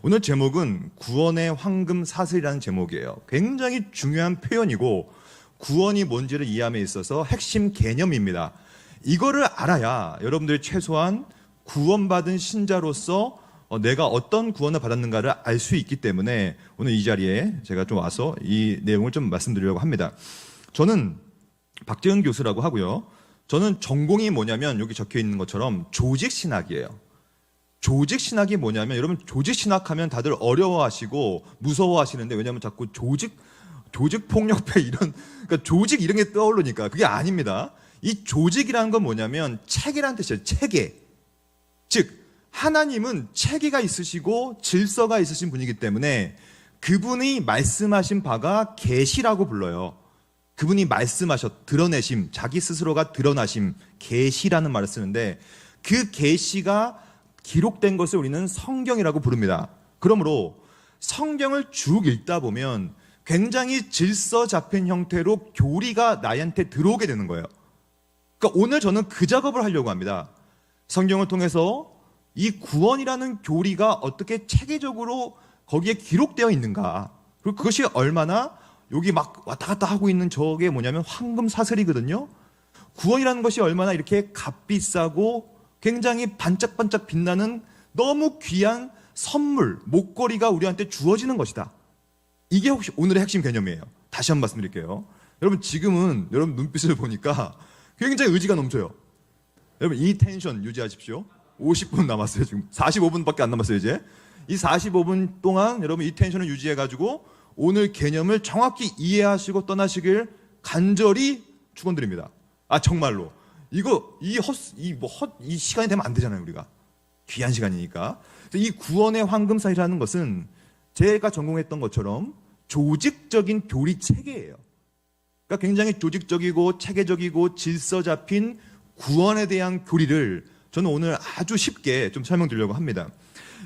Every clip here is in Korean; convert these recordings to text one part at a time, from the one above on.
오늘 제목은 구원의 황금 사슬이라는 제목이에요. 굉장히 중요한 표현이고 구원이 뭔지를 이해함에 있어서 핵심 개념입니다. 이거를 알아야 여러분들이 최소한 구원받은 신자로서 내가 어떤 구원을 받았는가를 알 수 있기 때문에 오늘 이 자리에 제가 좀 와서 이 내용을 좀 말씀드리려고 합니다. 저는 박재은 교수라고 하고요. 저는 전공이 뭐냐면 여기 적혀 있는 것처럼 조직신학이에요. 조직신학이 뭐냐면 여러분 조직신학하면 다들 어려워하시고 무서워하시는데 왜냐하면 자꾸 조직폭력배 이런 그러니까 조직 이런 게 떠오르니까 그게 아닙니다. 이 조직이라는 건 뭐냐면 체계라는 뜻이에요. 체계. 즉 하나님은 체계가 있으시고 질서가 있으신 분이기 때문에 그분이 말씀하신 바가 계시라고 불러요. 그분이 드러내심, 자기 스스로가 드러나심, 계시라는 말을 쓰는데 그 계시가 기록된 것을 우리는 성경이라고 부릅니다. 그러므로 성경을 쭉 읽다 보면 굉장히 질서 잡힌 형태로 교리가 나한테 들어오게 되는 거예요. 그러니까 오늘 저는 그 작업을 하려고 합니다. 성경을 통해서 이 구원이라는 교리가 어떻게 체계적으로 거기에 기록되어 있는가. 그리고 그것이 얼마나 여기 막 왔다 갔다 하고 있는 저게 뭐냐면 황금 사슬이거든요. 구원이라는 것이 얼마나 이렇게 값비싸고 굉장히 반짝반짝 빛나는 너무 귀한 선물, 목걸이가 우리한테 주어지는 것이다. 이게 혹시 오늘의 핵심 개념이에요. 다시 한번 말씀드릴게요. 여러분 지금은 여러분 눈빛을 보니까 굉장히 의지가 넘쳐요. 여러분 이 텐션 유지하십시오. 50분 남았어요. 지금 45분밖에 안 남았어요. 이제 이 45분 동안 여러분 이 텐션을 유지해가지고 오늘 개념을 정확히 이해하시고 떠나시길 간절히 축원드립니다. 아 정말로 이거 이 시간이 되면 안 되잖아요. 우리가 귀한 시간이니까. 이 구원의 황금사이라는 것은 제가 전공했던 것처럼 조직적인 교리 체계예요. 그러니까 굉장히 조직적이고 체계적이고 질서 잡힌 구원에 대한 교리를 저는 오늘 아주 쉽게 좀 설명드리려고 합니다.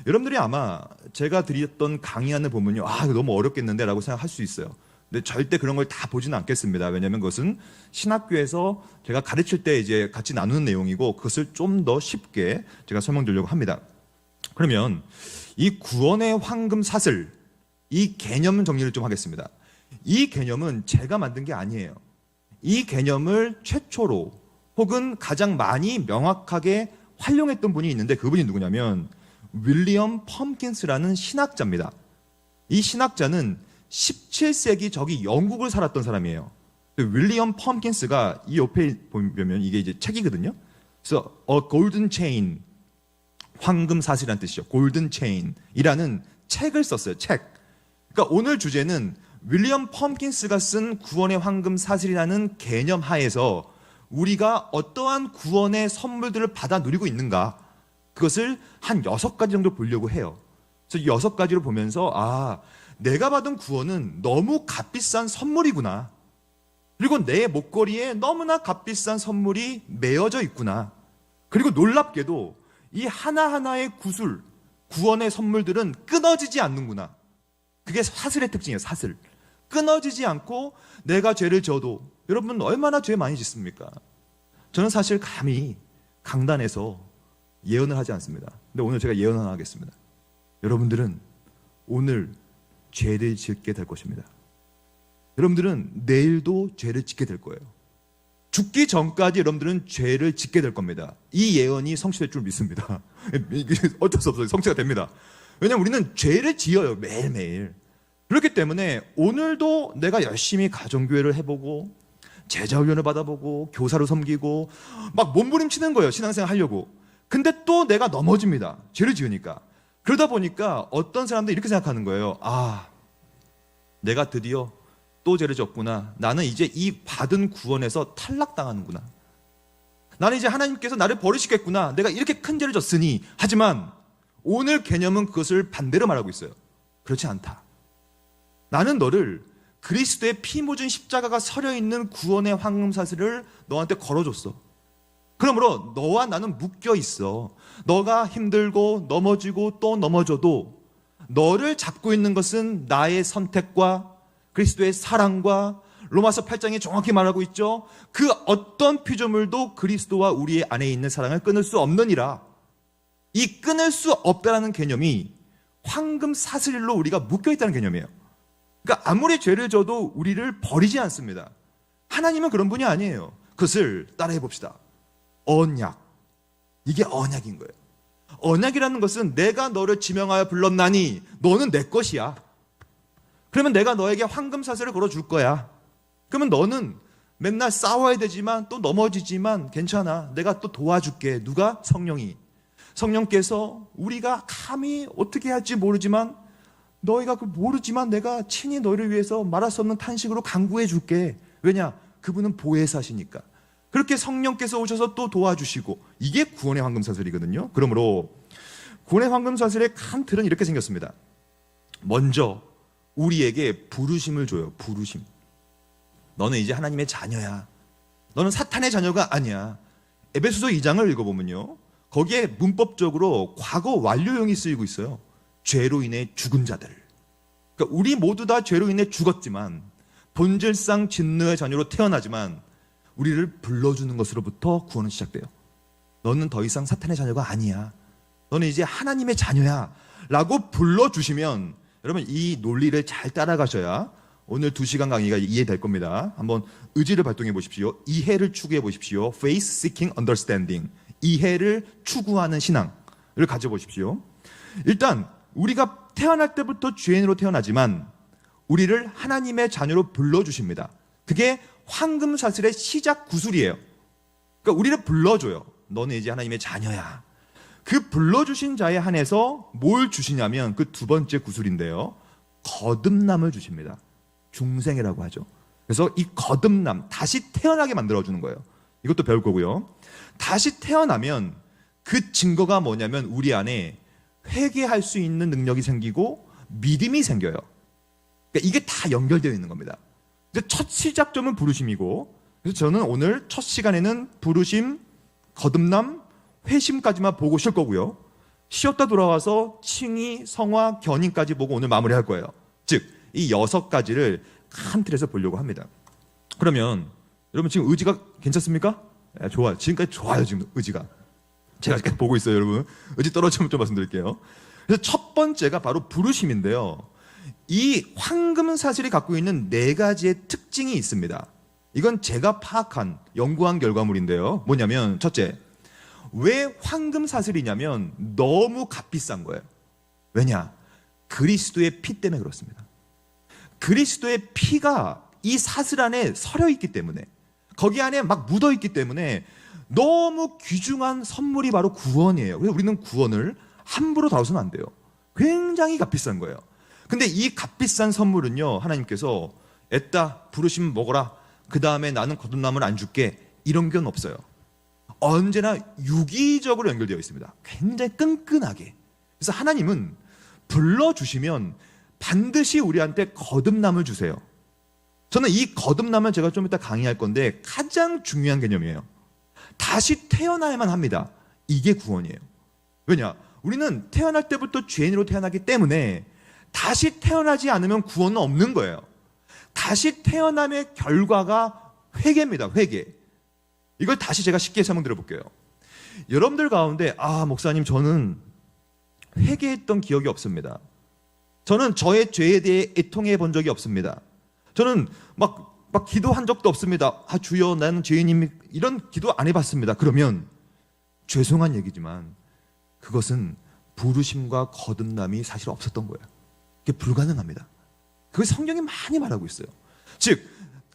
여러분들이 아마 제가 드렸던 강의안을 보면요, 이거 너무 어렵겠는데 라고 생각할 수 있어요. 근데 절대 그런 걸 다 보지는 않겠습니다. 왜냐하면 그것은 신학교에서 제가 가르칠 때 이제 같이 나누는 내용이고 그것을 좀 더 쉽게 제가 설명드리려고 합니다. 그러면 이 구원의 황금 사슬, 이 개념 정리를 좀 하겠습니다. 이 개념은 제가 만든 게 아니에요. 이 개념을 최초로 혹은 가장 많이 명확하게 활용했던 분이 있는데 그분이 누구냐면 윌리엄 펌킨스라는 신학자입니다. 이 신학자는 17세기 저기 영국을 살았던 사람이에요. 윌리엄 펌킨스가 이 옆에 보면 이게 이제 책이거든요. 그래서 A Golden Chain, 황금 사슬이라는 뜻이죠. Golden Chain이라는 책을 썼어요. 책. 그러니까 오늘 주제는 윌리엄 펌킨스가 쓴 구원의 황금 사슬이라는 개념 하에서 우리가 어떠한 구원의 선물들을 받아 누리고 있는가, 그것을 한 6가지 정도 보려고 해요. 그래서 6가지를 보면서 내가 받은 구원은 너무 값비싼 선물이구나. 그리고 내 목걸이에 너무나 값비싼 선물이 매어져 있구나. 그리고 놀랍게도 이 하나하나의 구원의 선물들은 끊어지지 않는구나. 그게 사슬의 특징이에요. 사슬. 끊어지지 않고 내가 죄를 져도 여러분 얼마나 죄 많이 짓습니까? 저는 사실 감히 강단에서 예언을 하지 않습니다. 근데 오늘 제가 예언 하나 하겠습니다. 여러분들은 오늘 죄를 짓게 될 것입니다. 여러분들은 내일도 죄를 짓게 될 거예요. 죽기 전까지 여러분들은 죄를 짓게 될 겁니다. 이 예언이 성취될 줄 믿습니다. 어쩔 수 없어요. 성취가 됩니다. 왜냐하면 우리는 죄를 지어요. 매일매일. 그렇기 때문에 오늘도 내가 열심히 가정교회를 해보고 제자훈련을 받아보고 교사로 섬기고 막 몸부림치는 거예요. 신앙생활 하려고. 근데 또 내가 넘어집니다. 죄를 지으니까. 그러다 보니까 어떤 사람들이 이렇게 생각하는 거예요. 내가 드디어 또 죄를 졌구나. 나는 이제 이 받은 구원에서 탈락당하는구나. 나는 이제 하나님께서 나를 버리시겠구나. 내가 이렇게 큰 죄를 졌으니. 하지만 오늘 개념은 그것을 반대로 말하고 있어요. 그렇지 않다. 나는 너를 그리스도의 피 묻은 십자가가 서려 있는 구원의 황금사슬을 너한테 걸어줬어. 그러므로 너와 나는 묶여 있어. 너가 힘들고 넘어지고 또 넘어져도 너를 잡고 있는 것은 나의 선택과 그리스도의 사랑과 로마서 8장에 정확히 말하고 있죠. 그 어떤 피조물도 그리스도와 우리 안에 있는 사랑을 끊을 수 없느니라. 이 끊을 수 없다라는 개념이 황금 사슬로 우리가 묶여있다는 개념이에요. 그러니까 아무리 죄를 져도 우리를 버리지 않습니다. 하나님은 그런 분이 아니에요. 그것을 따라해 봅시다. 언약. 이게 언약인 거예요. 언약이라는 것은 내가 너를 지명하여 불렀나니 너는 내 것이야. 그러면 내가 너에게 황금 사슬을 걸어줄 거야. 그러면 너는 맨날 싸워야 되지만 또 넘어지지만 괜찮아. 내가 또 도와줄게. 누가? 성령이. 성령께서 우리가 감히 어떻게 할지 모르지만 너희가 모르지만 내가 친히 너희를 위해서 말할 수 없는 탄식으로 간구해 줄게. 왜냐? 그분은 보혜사시니까. 그렇게 성령께서 오셔서 또 도와주시고 이게 구원의 황금사슬이거든요. 그러므로 구원의 황금사슬의 큰 틀은 이렇게 생겼습니다. 먼저 우리에게 부르심을 줘요. 부르심. 너는 이제 하나님의 자녀야. 너는 사탄의 자녀가 아니야. 에베소서 2장을 읽어보면요. 거기에 문법적으로 과거 완료형이 쓰이고 있어요. 죄로 인해 죽은 자들. 그러니까 우리 모두 다 죄로 인해 죽었지만 본질상 진노의 자녀로 태어나지만 우리를 불러주는 것으로부터 구원은 시작돼요. 너는 더 이상 사탄의 자녀가 아니야. 너는 이제 하나님의 자녀야 라고 불러주시면 여러분 이 논리를 잘 따라가셔야 오늘 2시간 강의가 이해될 겁니다. 한번 의지를 발동해 보십시오. 이해를 추구해 보십시오. Faith seeking understanding. 이해를 추구하는 신앙을 가져보십시오. 일단 우리가 태어날 때부터 죄인으로 태어나지만 우리를 하나님의 자녀로 불러주십니다. 그게 황금사슬의 시작 구슬이에요. 그러니까 우리를 불러줘요. 너는 이제 하나님의 자녀야. 그 불러주신 자에 한해서 뭘 주시냐면 그 두 번째 구슬인데요. 거듭남을 주십니다. 중생이라고 하죠. 그래서 이 거듭남, 다시 태어나게 만들어주는 거예요. 이것도 배울 거고요. 다시 태어나면 그 증거가 뭐냐면 우리 안에 회개할 수 있는 능력이 생기고 믿음이 생겨요. 그러니까 이게 다 연결되어 있는 겁니다. 첫 시작점은 부르심이고, 그래서 저는 오늘 첫 시간에는 부르심, 거듭남, 회심까지만 보고 쉴 거고요. 쉬었다 돌아와서 칭의, 성화, 견인까지 보고 오늘 마무리할 거예요. 즉, 이 6가지를 한 틀에서 보려고 합니다. 그러면 여러분 지금 의지가 괜찮습니까? 네, 좋아요. 지금까지 좋아요. 지금 의지가. 제가 아직까지 보고 있어요, 여러분. 의지 떨어지면 좀 말씀드릴게요. 그래서 첫 번째가 바로 부르심인데요. 이 황금 사슬이 갖고 있는 4가지의 특징이 있습니다. 이건 제가 파악한, 연구한 결과물인데요. 뭐냐면 첫째, 왜 황금 사슬이냐면 너무 값비싼 거예요. 왜냐? 그리스도의 피 때문에 그렇습니다. 그리스도의 피가 이 사슬 안에 서려 있기 때문에, 거기 안에 막 묻어 있기 때문에 너무 귀중한 선물이 바로 구원이에요. 그래서 우리는 구원을 함부로 다뤄서는 안 돼요. 굉장히 값비싼 거예요. 근데 이 값비싼 선물은요, 하나님께서 애따 부르시면 먹어라, 그 다음에 나는 거듭남을 안 줄게, 이런 건 없어요. 언제나 유기적으로 연결되어 있습니다. 굉장히 끈끈하게. 그래서 하나님은 불러주시면 반드시 우리한테 거듭남을 주세요. 저는 이 거듭남은 제가 좀 이따 강의할 건데 가장 중요한 개념이에요. 다시 태어나야만 합니다. 이게 구원이에요. 왜냐? 우리는 태어날 때부터 죄인으로 태어나기 때문에 다시 태어나지 않으면 구원은 없는 거예요. 다시 태어남의 결과가 회개입니다. 회개. 이걸 다시 제가 쉽게 설명드려 볼게요. 여러분들 가운데 목사님 저는 회개했던 기억이 없습니다. 저는 저의 죄에 대해 애통해 본 적이 없습니다. 저는 막 기도한 적도 없습니다. 주여 나는 죄인입니다. 이런 기도 안 해봤습니다. 그러면 죄송한 얘기지만 그것은 부르심과 거듭남이 사실 없었던 거예요. 그게 불가능합니다. 그걸 성경이 많이 말하고 있어요. 즉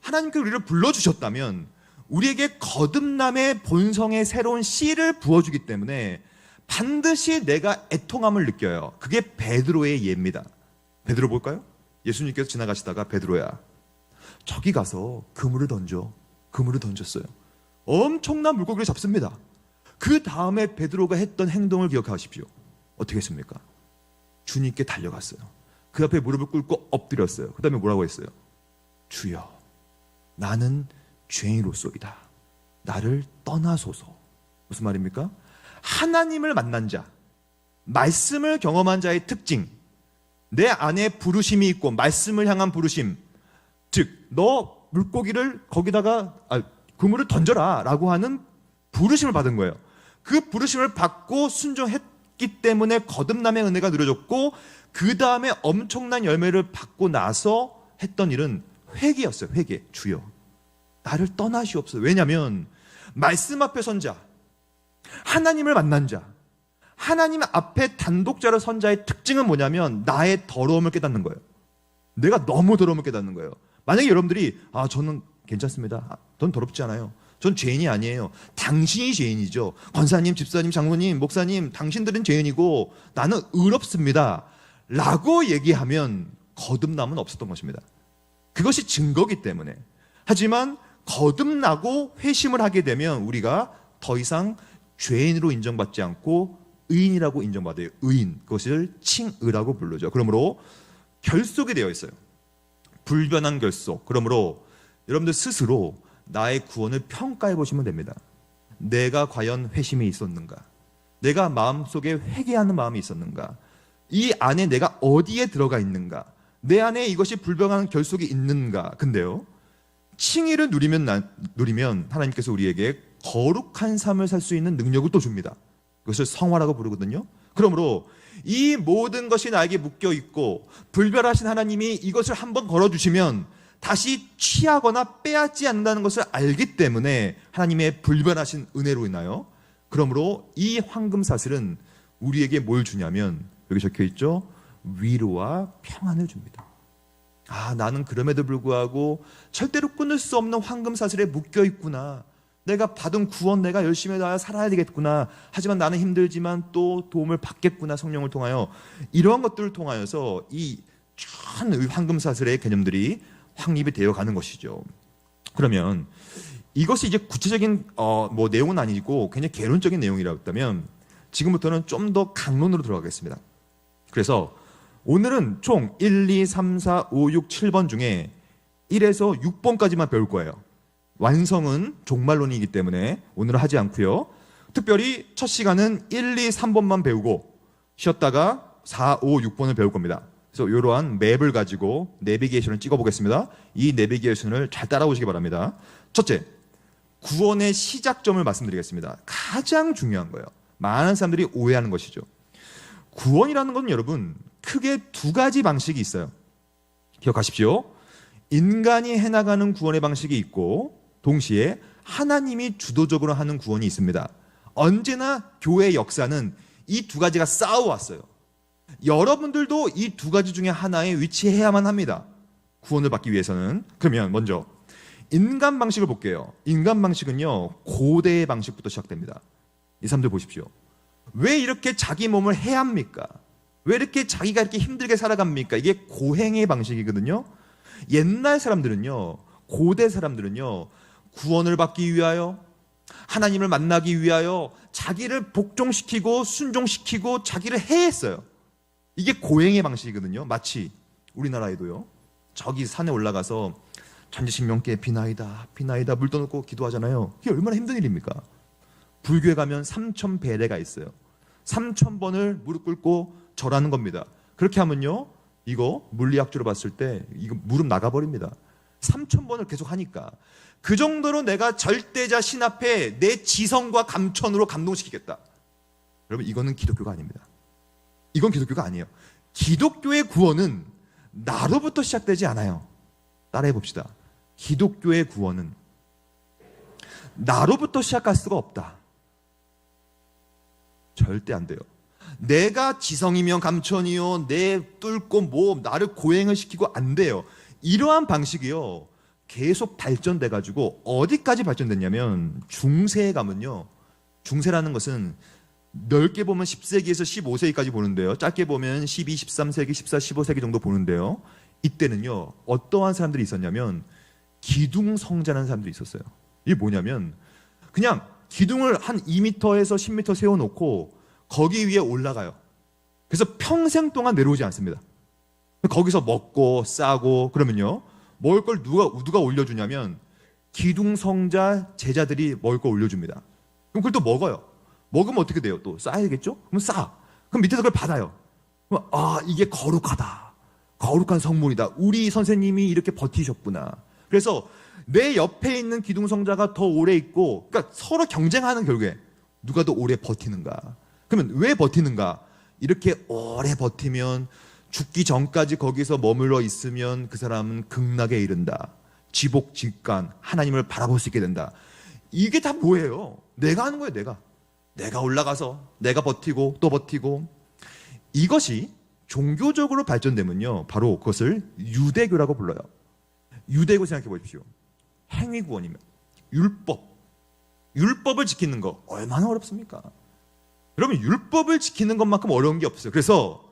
하나님께서 우리를 불러주셨다면 우리에게 거듭남의 본성의 새로운 씨를 부어주기 때문에 반드시 내가 애통함을 느껴요. 그게 베드로의 예입니다. 베드로 볼까요? 예수님께서 지나가시다가 베드로야, 저기 가서 그물을 던져. 그물을 던졌어요. 엄청난 물고기를 잡습니다. 그 다음에 베드로가 했던 행동을 기억하십시오. 어떻게 했습니까? 주님께 달려갔어요. 그 앞에 무릎을 꿇고 엎드렸어요. 그 다음에 뭐라고 했어요? 주여, 나는 죄인으로소이다. 나를 떠나소서. 무슨 말입니까? 하나님을 만난 자, 말씀을 경험한 자의 특징, 내 안에 부르심이 있고 말씀을 향한 부르심, 즉 너 물고기를 거기다가 그물을 던져라 라고 하는 부르심을 받은 거예요. 그 부르심을 받고 순종했기 줬기 때문에 거듭남의 은혜가 누려졌고 그 다음에 엄청난 열매를 받고 나서 했던 일은 회개였어요. 회개. 주여 나를 떠나시옵소서. 왜냐하면 말씀 앞에 선 자, 하나님을 만난 자, 하나님 앞에 단독자로 선 자의 특징은 뭐냐면 나의 더러움을 깨닫는 거예요. 내가 너무 더러움을 깨닫는 거예요. 만약에 여러분들이 저는 괜찮습니다. 전 더럽지 않아요. 전 죄인이 아니에요. 당신이 죄인이죠. 권사님, 집사님, 장로님, 목사님, 당신들은 죄인이고 나는 의롭습니다. 라고 얘기하면 거듭남은 없었던 것입니다. 그것이 증거기 때문에. 하지만 거듭나고 회심을 하게 되면 우리가 더 이상 죄인으로 인정받지 않고 의인이라고 인정받아요. 의인. 그것을 칭의라고 부르죠. 그러므로 결속이 되어 있어요. 불변한 결속. 그러므로 여러분들 스스로 나의 구원을 평가해 보시면 됩니다. 내가 과연 회심이 있었는가? 내가 마음속에 회개하는 마음이 있었는가? 이 안에 내가 어디에 들어가 있는가? 내 안에 이것이 불변한 결속이 있는가? 근데요, 칭의를 누리면 하나님께서 우리에게 거룩한 삶을 살 수 있는 능력을 또 줍니다. 그것을 성화라고 부르거든요. 그러므로 이 모든 것이 나에게 묶여 있고 불별하신 하나님이 이것을 한번 걸어주시면 다시 취하거나 빼앗지 않는다는 것을 알기 때문에 하나님의 불변하신 은혜로 인하여, 그러므로 이 황금사슬은 우리에게 뭘 주냐면 여기 적혀 있죠. 위로와 평안을 줍니다. 나는 그럼에도 불구하고 절대로 끊을 수 없는 황금사슬에 묶여 있구나. 내가 받은 구원 내가 열심히 살아야 되겠구나. 하지만 나는 힘들지만 또 도움을 받겠구나. 성령을 통하여. 이러한 것들을 통하여서 이 전 황금사슬의 개념들이 확립이 되어가는 것이죠. 그러면 이것이 이제 구체적인 내용은 아니고 굉장히 개론적인 내용이라고 했다면 지금부터는 좀 더 강론으로 들어가겠습니다. 그래서 오늘은 총 1, 2, 3, 4, 5, 6, 7번 중에 1에서 6번까지만 배울 거예요. 완성은 종말론이기 때문에 오늘은 하지 않고요. 특별히 첫 시간은 1, 2, 3번만 배우고 쉬었다가 4, 5, 6번을 배울 겁니다. 그래서 이러한 맵을 가지고 내비게이션을 찍어보겠습니다. 이 내비게이션을 잘 따라오시기 바랍니다. 첫째, 구원의 시작점을 말씀드리겠습니다. 가장 중요한 거예요. 많은 사람들이 오해하는 것이죠. 구원이라는 건 여러분 크게 두 가지 방식이 있어요. 기억하십시오. 인간이 해나가는 구원의 방식이 있고 동시에 하나님이 주도적으로 하는 구원이 있습니다. 언제나 교회의 역사는 이 두 가지가 싸워왔어요. 여러분들도 이 두 가지 중에 하나에 위치해야만 합니다. 구원을 받기 위해서는. 그러면 먼저 인간 방식을 볼게요. 인간 방식은요, 고대의 방식부터 시작됩니다. 이 사람들 보십시오. 왜 이렇게 자기 몸을 해합니까? 왜 이렇게 자기가 이렇게 힘들게 살아갑니까? 이게 고행의 방식이거든요. 옛날 사람들은요, 고대 사람들은요, 구원을 받기 위하여, 하나님을 만나기 위하여 자기를 복종시키고 순종시키고 자기를 해했어요. 이게 고행의 방식이거든요. 마치 우리나라에도요, 저기 산에 올라가서 천지신명께 비나이다 비나이다 물 떠놓고 기도하잖아요. 이게 얼마나 힘든 일입니까? 불교에 가면 3000배례가 있어요. 3000번을 무릎 꿇고 절하는 겁니다. 그렇게 하면요, 이거 물리학적으로 봤을 때 이거 무릎 나가버립니다. 3000번을 계속 하니까. 그 정도로 내가 절대자 신 앞에 내 지성과 감천으로 감동시키겠다. 여러분, 이거는 기독교가 아닙니다. 이건 기독교가 아니에요. 기독교의 구원은 나로부터 시작되지 않아요. 따라해 봅시다. 기독교의 구원은 나로부터 시작할 수가 없다. 절대 안 돼요. 내가 지성이면 감천이요, 내 뚫고 나를 고행을 시키고 안 돼요. 이러한 방식이요, 계속 발전돼 가지고 어디까지 발전됐냐면 중세에 가면요, 중세라는 것은 넓게 보면 10세기에서 15세기까지 보는데요, 짧게 보면 12, 13세기, 14, 15세기 정도 보는데요, 이때는요 어떠한 사람들이 있었냐면 기둥성자라는 사람들이 있었어요. 이게 뭐냐면 그냥 기둥을 한 2m에서 10m 세워놓고 거기 위에 올라가요. 그래서 평생 동안 내려오지 않습니다. 거기서 먹고 싸고 그러면요, 먹을 걸 누가 올려주냐면 기둥성자 제자들이 먹을 걸 올려줍니다. 그럼 그걸 또 먹어요. 먹으면 어떻게 돼요? 또 싸야겠죠? 그럼 싸. 그럼 밑에서 그걸 받아요. 그럼 이게 거룩하다. 거룩한 성문이다. 우리 선생님이 이렇게 버티셨구나. 그래서 내 옆에 있는 기둥성자가 더 오래 있고, 그러니까 서로 경쟁하는 결국에 누가 더 오래 버티는가. 그러면 왜 버티는가? 이렇게 오래 버티면 죽기 전까지 거기서 머물러 있으면 그 사람은 극락에 이른다. 지복직간 하나님을 바라볼 수 있게 된다. 이게 다 뭐예요? 내가 하는 거예요. 내가 올라가서 내가 버티고 또 버티고. 이것이 종교적으로 발전되면요, 바로 그것을 유대교라고 불러요. 유대교 생각해 보십시오. 행위구원이면 율법을 지키는 거 얼마나 어렵습니까? 여러분, 율법을 지키는 것만큼 어려운 게 없어요. 그래서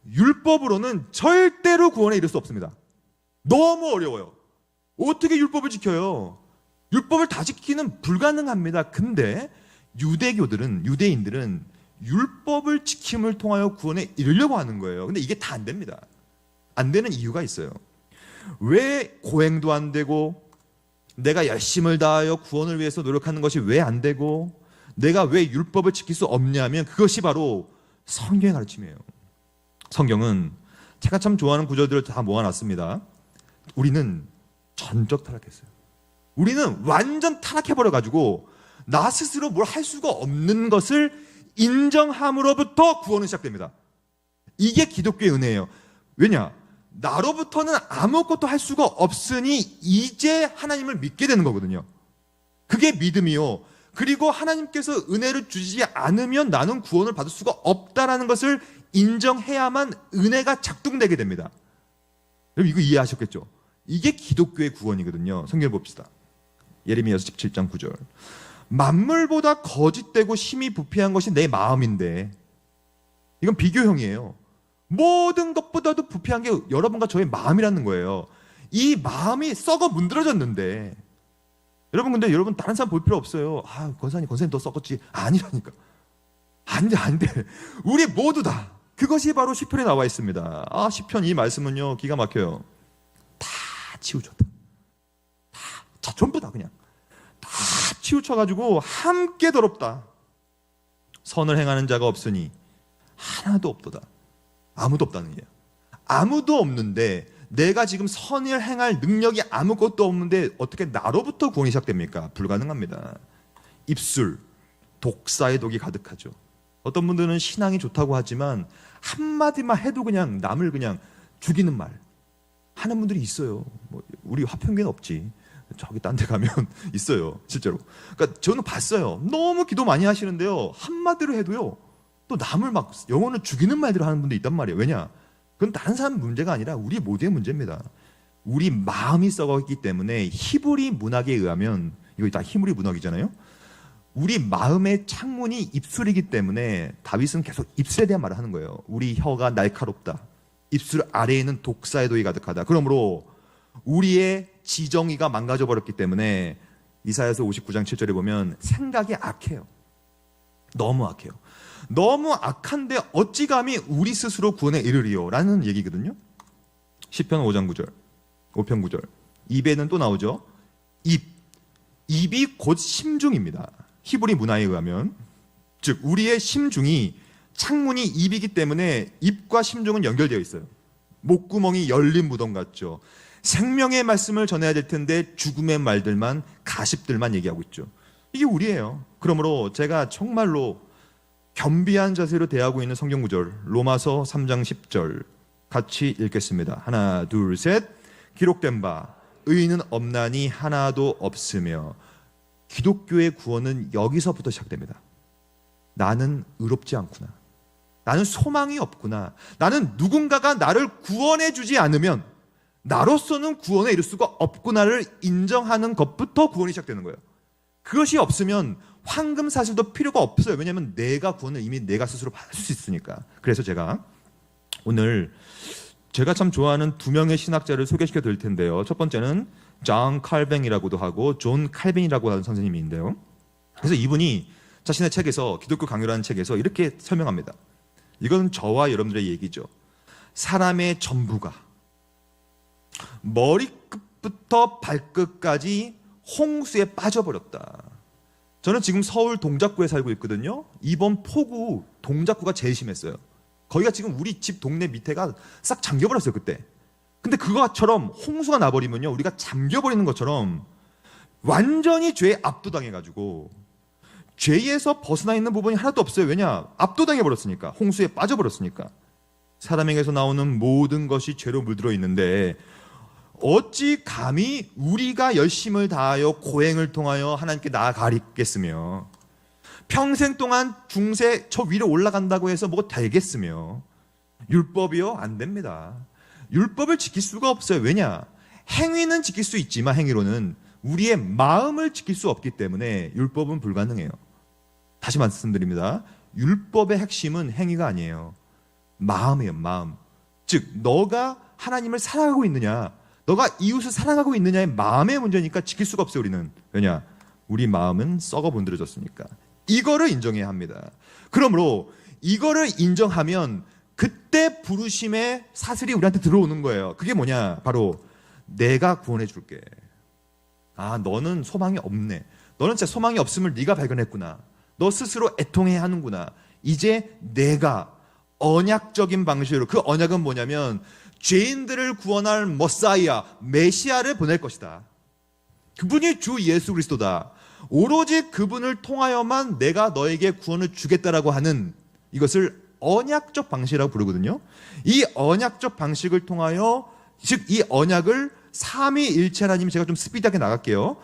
율법으로는 절대로 구원에 이를 수 없습니다. 너무 어려워요. 어떻게 율법을 지켜요? 율법을 다 지키는 불가능합니다. 근데 유대인들은 율법을 지킴을 통하여 구원에 이르려고 하는 거예요. 근데 이게 다 안 됩니다. 안 되는 이유가 있어요. 왜 고행도 안 되고, 내가 열심을 다하여 구원을 위해서 노력하는 것이 왜 안 되고, 내가 왜 율법을 지킬 수 없냐면 그것이 바로 성경의 가르침이에요. 성경은 제가 참 좋아하는 구절들을 다 모아놨습니다. 우리는 전적 타락했어요. 우리는 완전 타락해버려가지고 나 스스로 뭘 할 수가 없는 것을 인정함으로부터 구원은 시작됩니다. 이게 기독교의 은혜예요. 왜냐? 나로부터는 아무것도 할 수가 없으니 이제 하나님을 믿게 되는 거거든요. 그게 믿음이요. 그리고 하나님께서 은혜를 주시지 않으면 나는 구원을 받을 수가 없다라는 것을 인정해야만 은혜가 작동되게 됩니다. 여러분, 이거 이해하셨겠죠? 이게 기독교의 구원이거든요. 성경을 봅시다. 예레미야서 17장 9절. 만물보다 거짓되고 심히 부패한 것이 내 마음인데, 이건 비교형이에요. 모든 것보다도 부패한 게 여러분과 저의 마음이라는 거예요. 이 마음이 썩어 문드러졌는데, 근데 여러분 다른 사람 볼 필요 없어요. 권사님 더 썩었지. 아니라니까. 아닌데 우리 모두 다 그것이 바로 시편에 나와 있습니다. 시편 이 말씀은요, 기가 막혀요. 다 치우쳤다. 전부 다 그냥 다 치우쳐가지고 함께 더럽다. 선을 행하는 자가 없으니 하나도 없도다. 아무도 없다는 얘기예요. 아무도 없는데, 내가 지금 선을 행할 능력이 아무것도 없는데 어떻게 나로부터 구원이 시작됩니까? 불가능합니다. 입술, 독사의 독이 가득하죠. 어떤 분들은 신앙이 좋다고 하지만 한마디만 해도 그냥 남을 그냥 죽이는 말 하는 분들이 있어요. 우리 화평교는 없지. 저기 딴 데 가면 있어요, 실제로. 그러니까 저는 봤어요. 너무 기도 많이 하시는데요, 한마디로 해도요 또 남을 막 영혼을 죽이는 말들을 하는 분도 있단 말이에요. 왜냐? 그건 다른 사람 문제가 아니라 우리 모두의 문제입니다. 우리 마음이 썩었기 때문에. 히브리 문학에 의하면, 이거 다 히브리 문학이잖아요. 우리 마음의 창문이 입술이기 때문에 다윗은 계속 입술에 대한 말을 하는 거예요. 우리 혀가 날카롭다. 입술 아래에는 독사의 독이 가득하다. 그러므로 우리의 지정의가 망가져 버렸기 때문에 이사야서 59장 7절에 보면 생각이 악해요. 너무 악해요. 너무 악한데 어찌 감히 우리 스스로 구원에 이르리요? 라는 얘기거든요. 시편 5장 9절, 5편 9절. 입에는 또 나오죠. 입이 곧 심중입니다. 히브리 문화에 의하면, 즉 우리의 심중이, 창문이 입이기 때문에 입과 심중은 연결되어 있어요. 목구멍이 열린 무덤 같죠. 생명의 말씀을 전해야 될 텐데 죽음의 말들만, 가십들만 얘기하고 있죠. 이게 우리예요. 그러므로 제가 정말로 겸비한 자세로 대하고 있는 성경 구절, 로마서 3장 10절 같이 읽겠습니다. 하나, 둘, 셋. 기록된 바 의인은 없나니 하나도 없으며. 기독교의 구원은 여기서부터 시작됩니다. 나는 의롭지 않구나. 나는 소망이 없구나. 나는 누군가가 나를 구원해 주지 않으면 나로서는 구원에 이를 수가 없구나를 인정하는 것부터 구원이 시작되는 거예요. 그것이 없으면 황금 사슬도 필요가 없어요. 왜냐하면 내가 구원을 이미 내가 스스로 받을 수 있으니까. 그래서 제가 오늘 제가 참 좋아하는 두 명의 신학자를 소개시켜 드릴 텐데요. 첫 번째는 존 칼뱅이라고도 하고 존 칼빈이라고 하는 선생님인데요. 그래서 이분이 자신의 책에서, 기독교 강요라는 책에서 이렇게 설명합니다. 이건 저와 여러분들의 얘기죠. 사람의 전부가 머리끝부터 발끝까지 홍수에 빠져버렸다. 저는 지금 서울 동작구에 살고 있거든요. 이번 폭우 동작구가 제일 심했어요. 거기가 지금 우리 집 동네 밑에가 싹 잠겨버렸어요, 그때. 근데 그것처럼 홍수가 나버리면요, 우리가 잠겨버리는 것처럼 완전히 죄에 압도당해가지고 죄에서 벗어나 있는 부분이 하나도 없어요. 왜냐? 압도당해 버렸으니까. 홍수에 빠져버렸으니까. 사람에게서 나오는 모든 것이 죄로 물들어 있는데 어찌 감히 우리가 열심을 다하여 고행을 통하여 하나님께 나아가겠으며 평생 동안 중세 저 위로 올라간다고 해서 뭐가 되겠으며 율법이요? 안 됩니다. 율법을 지킬 수가 없어요. 왜냐? 행위는 지킬 수 있지만 행위로는 우리의 마음을 지킬 수 없기 때문에 율법은 불가능해요. 다시 말씀드립니다. 율법의 핵심은 행위가 아니에요. 마음이에요. 마음. 즉 너가 하나님을 사랑하고 있느냐, 너가 이웃을 사랑하고 있느냐의 마음의 문제니까 지킬 수가 없어요. 우리는. 왜냐? 우리 마음은 썩어 문드러졌으니까. 이거를 인정해야 합니다. 그러므로 이거를 인정하면 그때 부르심의 사슬이 우리한테 들어오는 거예요. 그게 뭐냐? 바로 내가 구원해 줄게. 아, 너는 소망이 없네. 너는 진짜 소망이 없음을 네가 발견했구나. 너 스스로 애통해야 하는구나. 이제 내가 언약적인 방식으로, 그 언약은 뭐냐면 죄인들을 구원할 머사이아, 메시아를 보낼 것이다. 그분이 주 예수 그리스도다. 오로지 그분을 통하여만 내가 너에게 구원을 주겠다라고 하는 이것을 언약적 방식이라고 부르거든요. 이 언약적 방식을 통하여, 즉 이 언약을 삼위일체 하나님, 제가 좀 스피드하게 나갈게요.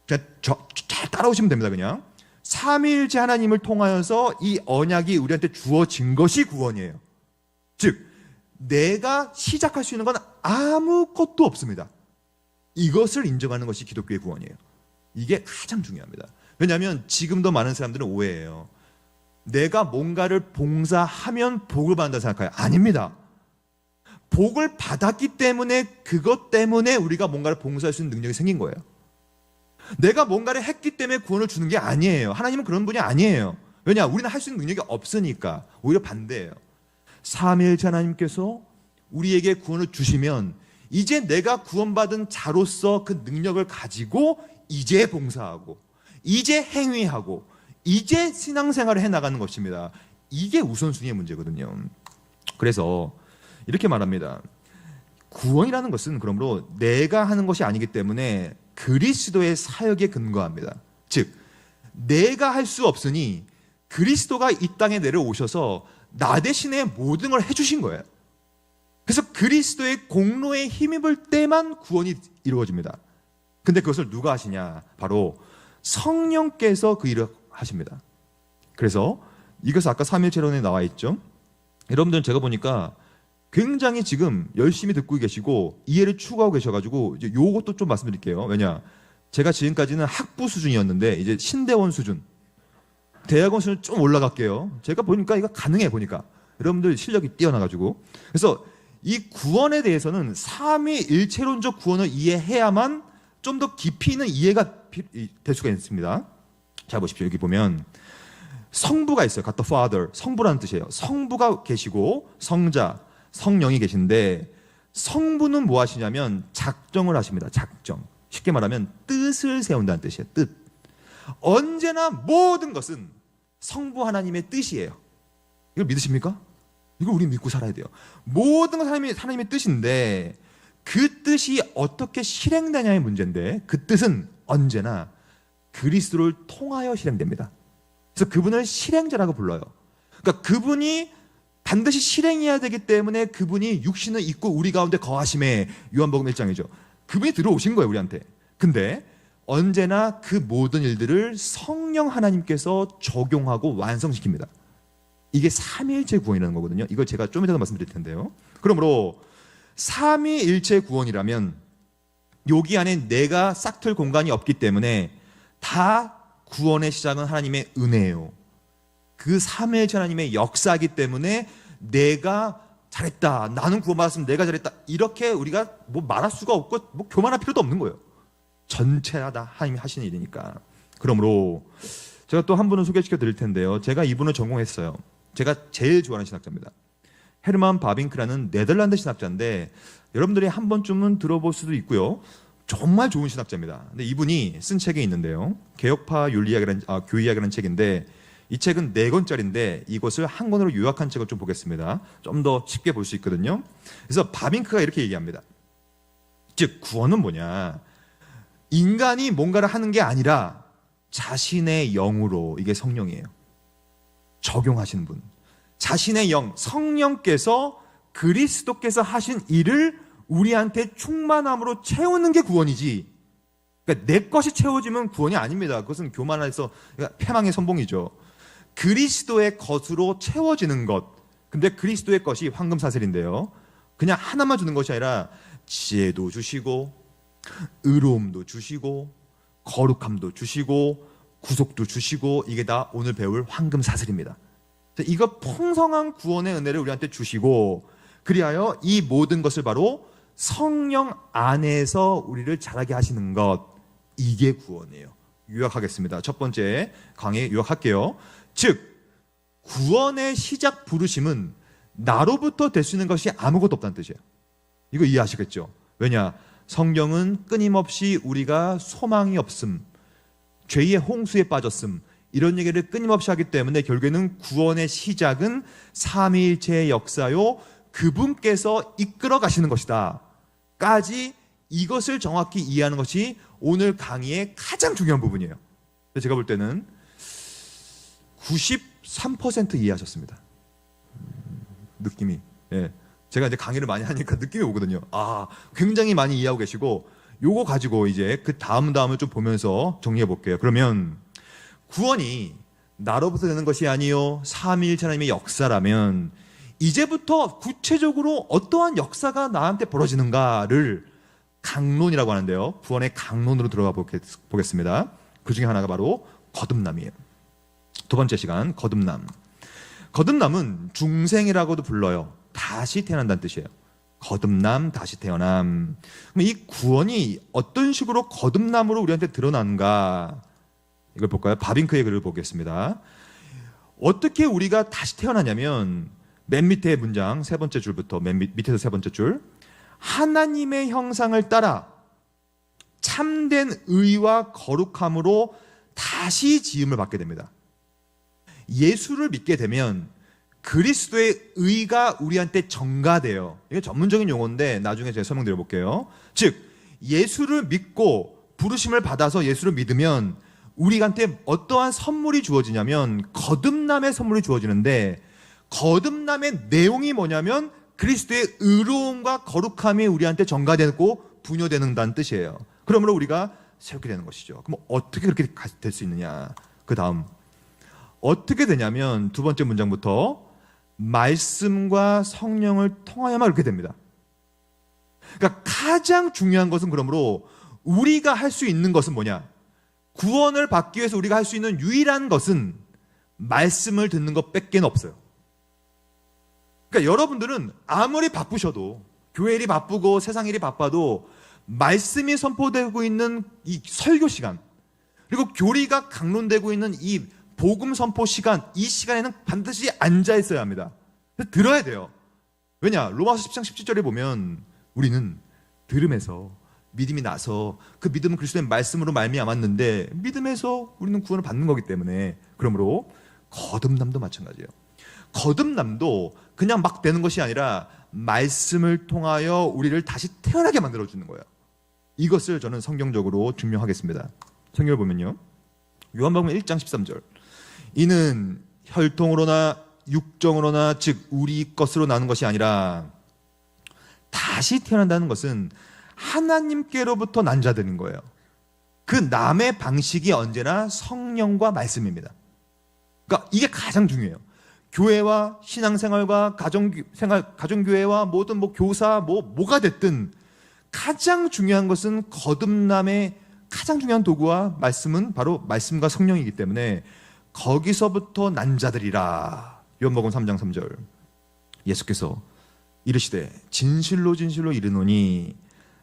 잘 따라오시면 됩니다. 그냥 삼위일체 하나님을 통하여서 이 언약이 우리한테 주어진 것이 구원이에요. 즉 내가 시작할 수 있는 건 아무것도 없습니다. 이것을 인정하는 것이 기독교의 구원이에요. 이게 가장 중요합니다. 왜냐하면 지금도 많은 사람들은 오해해요. 내가 뭔가를 봉사하면 복을 받는다 생각해요. 아닙니다. 복을 받았기 때문에, 그것 때문에 우리가 뭔가를 봉사할 수 있는 능력이 생긴 거예요. 내가 뭔가를 했기 때문에 구원을 주는 게 아니에요. 하나님은 그런 분이 아니에요. 왜냐? 우리는 할 수 있는 능력이 없으니까. 오히려 반대예요. 삼위일체 하나님께서 우리에게 구원을 주시면 이제 내가 구원받은 자로서 그 능력을 가지고 이제 봉사하고 이제 행위하고 이제 신앙생활을 해나가는 것입니다. 이게 우선순위의 문제거든요. 그래서 이렇게 말합니다. 구원이라는 것은 그러므로 내가 하는 것이 아니기 때문에 그리스도의 사역에 근거합니다. 즉 내가 할 수 없으니 그리스도가 이 땅에 내려오셔서 나 대신에 모든 걸 해주신 거예요. 그래서 그리스도의 공로에 힘입을 때만 구원이 이루어집니다. 근데 그것을 누가 하시냐? 바로 성령께서 그 일을 하십니다. 그래서 이것은 아까 삼일체론에 나와 있죠. 여러분들은 제가 보니까 굉장히 지금 열심히 듣고 계시고 이해를 추구하고 계셔가지고 이제 요것도 좀 말씀드릴게요. 왜냐? 제가 지금까지는 학부 수준이었는데 이제 신대원 수준, 대학원 수준 좀 올라갈게요. 제가 보니까 이거 가능해 보니까. 여러분들 실력이 뛰어나가지고. 그래서 이 구원에 대해서는 삼위일체론적 구원을 이해해야만 좀 더 깊이 있는 이해가 될 수가 있습니다. 자 보십시오. 여기 보면 성부가 있어요. God the Father. 성부라는 뜻이에요. 성부가 계시고 성자, 성령이 계신데 성부는 뭐 하시냐면 작정을 하십니다. 작정. 쉽게 말하면 뜻을 세운다는 뜻이에요. 뜻. 언제나 모든 것은 성부 하나님의 뜻이에요. 이걸 믿으십니까? 이걸 우리 믿고 살아야 돼요. 모든 것은 하나님의 뜻인데 그 뜻이 어떻게 실행되냐의 문제인데 그 뜻은 언제나 그리스도를 통하여 실행됩니다. 그래서 그분을 실행자라고 불러요. 그러니까 그분이 반드시 실행해야 되기 때문에 그분이 육신을 입고 우리 가운데 거하심에, 요한복음 1장이죠. 그분이 들어오신 거예요, 우리한테. 근데 언제나 그 모든 일들을 성령 하나님께서 적용하고 완성시킵니다. 이게 삼위일체 구원이라는 거거든요. 이걸 제가 좀 이따가 말씀드릴 텐데요. 그러므로 삼위일체 구원이라면 여기 안에 내가 싹틀 공간이 없기 때문에 다 구원의 시작은 하나님의 은혜예요. 그 삼위일체 하나님의 역사이기 때문에 내가 잘했다, 나는 구원받았으면 내가 잘했다, 이렇게 우리가 뭐 말할 수가 없고 뭐 교만할 필요도 없는 거예요. 전체가 다 하나님이 하시는 일이니까. 그러므로 제가 또 한 분을 소개시켜 드릴 텐데요. 제가 이분을 전공했어요. 제가 제일 좋아하는 신학자입니다. 헤르만 바빙크라는 네덜란드 신학자인데 여러분들이 한 번쯤은 들어볼 수도 있고요. 정말 좋은 신학자입니다. 근데 이분이 쓴 책이 있는데요. 개혁파 교리학이라는 책인데 이 책은 4권짜리인데 이것을 한 권으로 요약한 책을 좀 보겠습니다. 좀 더 쉽게 볼 수 있거든요. 그래서 바빙크가 이렇게 얘기합니다. 즉 구원은 뭐냐? 인간이 뭔가를 하는 게 아니라 자신의 영으로, 이게 성령이에요. 적용하시는 분. 자신의 영, 성령께서 그리스도께서 하신 일을 우리한테 충만함으로 채우는 게 구원이지. 그러니까 내 것이 채워지면 구원이 아닙니다. 그것은 교만해서 패망의 선봉이죠. 그리스도의 것으로 채워지는 것. 근데 그리스도의 것이 황금사슬인데요. 그냥 하나만 주는 것이 아니라 지혜도 주시고 의로움도 주시고 거룩함도 주시고 구속도 주시고, 이게 다 오늘 배울 황금사슬입니다. 이거 풍성한 구원의 은혜를 우리한테 주시고, 그리하여 이 모든 것을 바로 성령 안에서 우리를 자라게 하시는 것, 이게 구원이에요. 요약하겠습니다. 첫 번째 강의 요약할게요. 즉 구원의 시작 부르심은 나로부터 될 수 있는 것이 아무것도 없다는 뜻이에요. 이거 이해하시겠죠? 왜냐? 성경은 끊임없이 우리가 소망이 없음, 죄의 홍수에 빠졌음, 이런 얘기를 끊임없이 하기 때문에 결국에는 구원의 시작은 삼위일체의 역사요, 그분께서 이끌어 가시는 것이다 까지, 이것을 정확히 이해하는 것이 오늘 강의의 가장 중요한 부분이에요. 제가 볼 때는 93% 이해하셨습니다. 느낌이. 예. 제가 이제 강의를 많이 하니까 느낌이 오거든요. 아, 굉장히 많이 이해하고 계시고, 요거 가지고 이제 그 다음을 좀 보면서 정리해 볼게요. 그러면 구원이 나로부터 되는 것이 아니요 삼위일체 하나님의 역사라면, 이제부터 구체적으로 어떠한 역사가 나한테 벌어지는가를 강론이라고 하는데요. 구원의 강론으로 들어가 보겠습니다. 그 중에 하나가 바로 거듭남이에요. 두 번째 시간, 거듭남. 거듭남은 중생이라고도 불러요. 다시 태어난다는 뜻이에요. 거듭남, 다시 태어남. 그럼 이 구원이 어떤 식으로 거듭남으로 우리한테 드러나는가, 이걸 볼까요? 바빙크의 글을 보겠습니다. 어떻게 우리가 다시 태어나냐면, 맨 밑에 문장 세 번째 줄부터, 맨 밑에서 세 번째 줄, 하나님의 형상을 따라 참된 의와 거룩함으로 다시 지음을 받게 됩니다. 예수를 믿게 되면 그리스도의 의가 우리한테 전가돼요. 이게 전문적인 용어인데 나중에 제가 설명드려볼게요. 즉 예수를 믿고 부르심을 받아서 예수를 믿으면 우리한테 어떠한 선물이 주어지냐면 거듭남의 선물이 주어지는데, 거듭남의 내용이 뭐냐면 그리스도의 의로움과 거룩함이 우리한테 전가되고 분효되는다는 뜻이에요. 그러므로 우리가 새롭게 되는 것이죠. 그럼 어떻게 그렇게 될 수 있느냐? 그 다음 어떻게 되냐면 두 번째 문장부터 말씀과 성령을 통하여만 그렇게 됩니다. 그러니까 가장 중요한 것은, 그러므로 우리가 할 수 있는 것은 뭐냐? 구원을 받기 위해서 우리가 할 수 있는 유일한 것은 말씀을 듣는 것밖에 없어요. 그러니까 여러분들은 아무리 바쁘셔도, 교회 일이 바쁘고 세상 일이 바빠도 말씀이 선포되고 있는 이 설교 시간, 그리고 교리가 강론되고 있는 이 복음 선포 시간, 이 시간에는 반드시 앉아 있어야 합니다. 들어야 돼요. 왜냐? 로마서 10장 17절에 보면 우리는 들음에서 믿음이 나서, 그 믿음은 그리스도의 말씀으로 말미암았는데 믿음에서 우리는 구원을 받는 거기 때문에, 그러므로 거듭남도 마찬가지예요. 거듭남도 그냥 막 되는 것이 아니라 말씀을 통하여 우리를 다시 태어나게 만들어주는 거예요. 이것을 저는 성경적으로 증명하겠습니다. 성경을 보면요, 요한복음 1장 13절, 이는 혈통으로나 육정으로나 즉 우리 것으로 나는 것이 아니라, 다시 태어난다는 것은 하나님께로부터 난 자들인 거예요. 그 남의 방식이 언제나 성령과 말씀입니다. 그러니까 이게 가장 중요해요. 교회와 신앙생활과 가정교회와 모든 교사 뭐가 됐든 가장 중요한 것은 거듭남의 가장 중요한 도구와 말씀은 바로 말씀과 성령이기 때문에 거기서부터 난 자들이라. 요한복음 3장 3절, 예수께서 이르시되 진실로 진실로 이르노니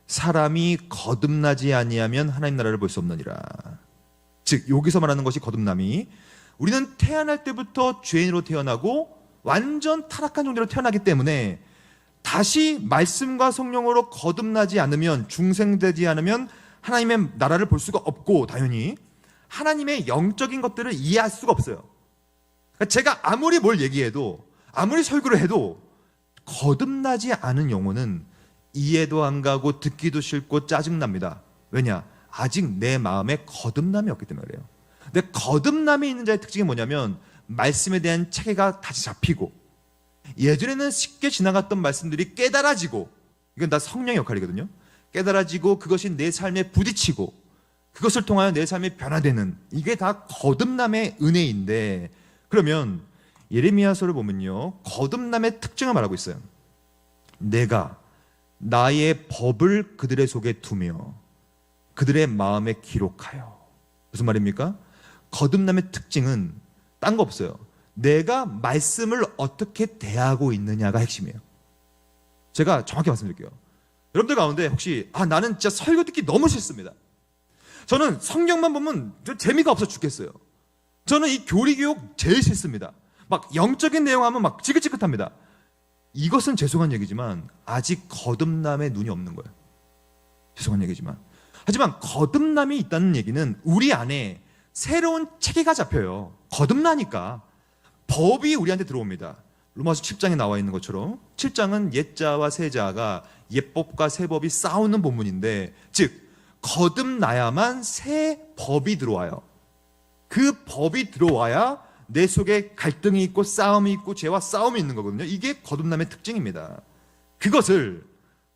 사람이 거듭나지 아니하면 하나님 나라를 볼 수 없느니라. 즉 여기서 말하는 것이 거듭남이, 우리는 태어날 때부터 죄인으로 태어나고 완전 타락한 존재로 태어나기 때문에 다시 말씀과 성령으로 거듭나지 않으면, 중생되지 않으면 하나님의 나라를 볼 수가 없고, 당연히 하나님의 영적인 것들을 이해할 수가 없어요. 그러니까 제가 아무리 뭘 얘기해도, 아무리 설교를 해도 거듭나지 않은 영혼은 이해도 안 가고 듣기도 싫고 짜증납니다. 왜냐? 아직 내 마음에 거듭남이 없기 때문에 그래요. 근데 거듭남에 있는 자의 특징이 뭐냐면 말씀에 대한 체계가 다시 잡히고, 예전에는 쉽게 지나갔던 말씀들이 깨달아지고, 이건 다 성령의 역할이거든요. 깨달아지고 그것이 내 삶에 부딪히고 그것을 통하여 내 삶이 변화되는, 이게 다 거듭남의 은혜인데, 그러면 예레미야서를 보면요, 거듭남의 특징을 말하고 있어요. 내가 나의 법을 그들의 속에 두며 그들의 마음에 기록하여. 무슨 말입니까? 거듭남의 특징은 딴 거 없어요. 내가 말씀을 어떻게 대하고 있느냐가 핵심이에요. 제가 정확히 말씀드릴게요. 여러분들 가운데 혹시 나는 진짜 설교 듣기 너무 싫습니다. 저는 성경만 보면 재미가 없어 죽겠어요. 저는 이 교리교육 제일 싫습니다. 막 영적인 내용하면 막 지긋지긋합니다. 이것은 죄송한 얘기지만 아직 거듭남의 눈이 없는 거예요. 죄송한 얘기지만. 하지만 거듭남이 있다는 얘기는 우리 안에 새로운 체계가 잡혀요. 거듭나니까 법이 우리한테 들어옵니다. 로마서 7장에 나와 있는 것처럼 7장은 옛자와 새자가 옛법과 새법이 싸우는 본문인데, 즉 거듭나야만 새 법이 들어와요. 그 법이 들어와야 내 속에 갈등이 있고 싸움이 있고 죄와 싸움이 있는 거거든요. 이게 거듭남의 특징입니다. 그것을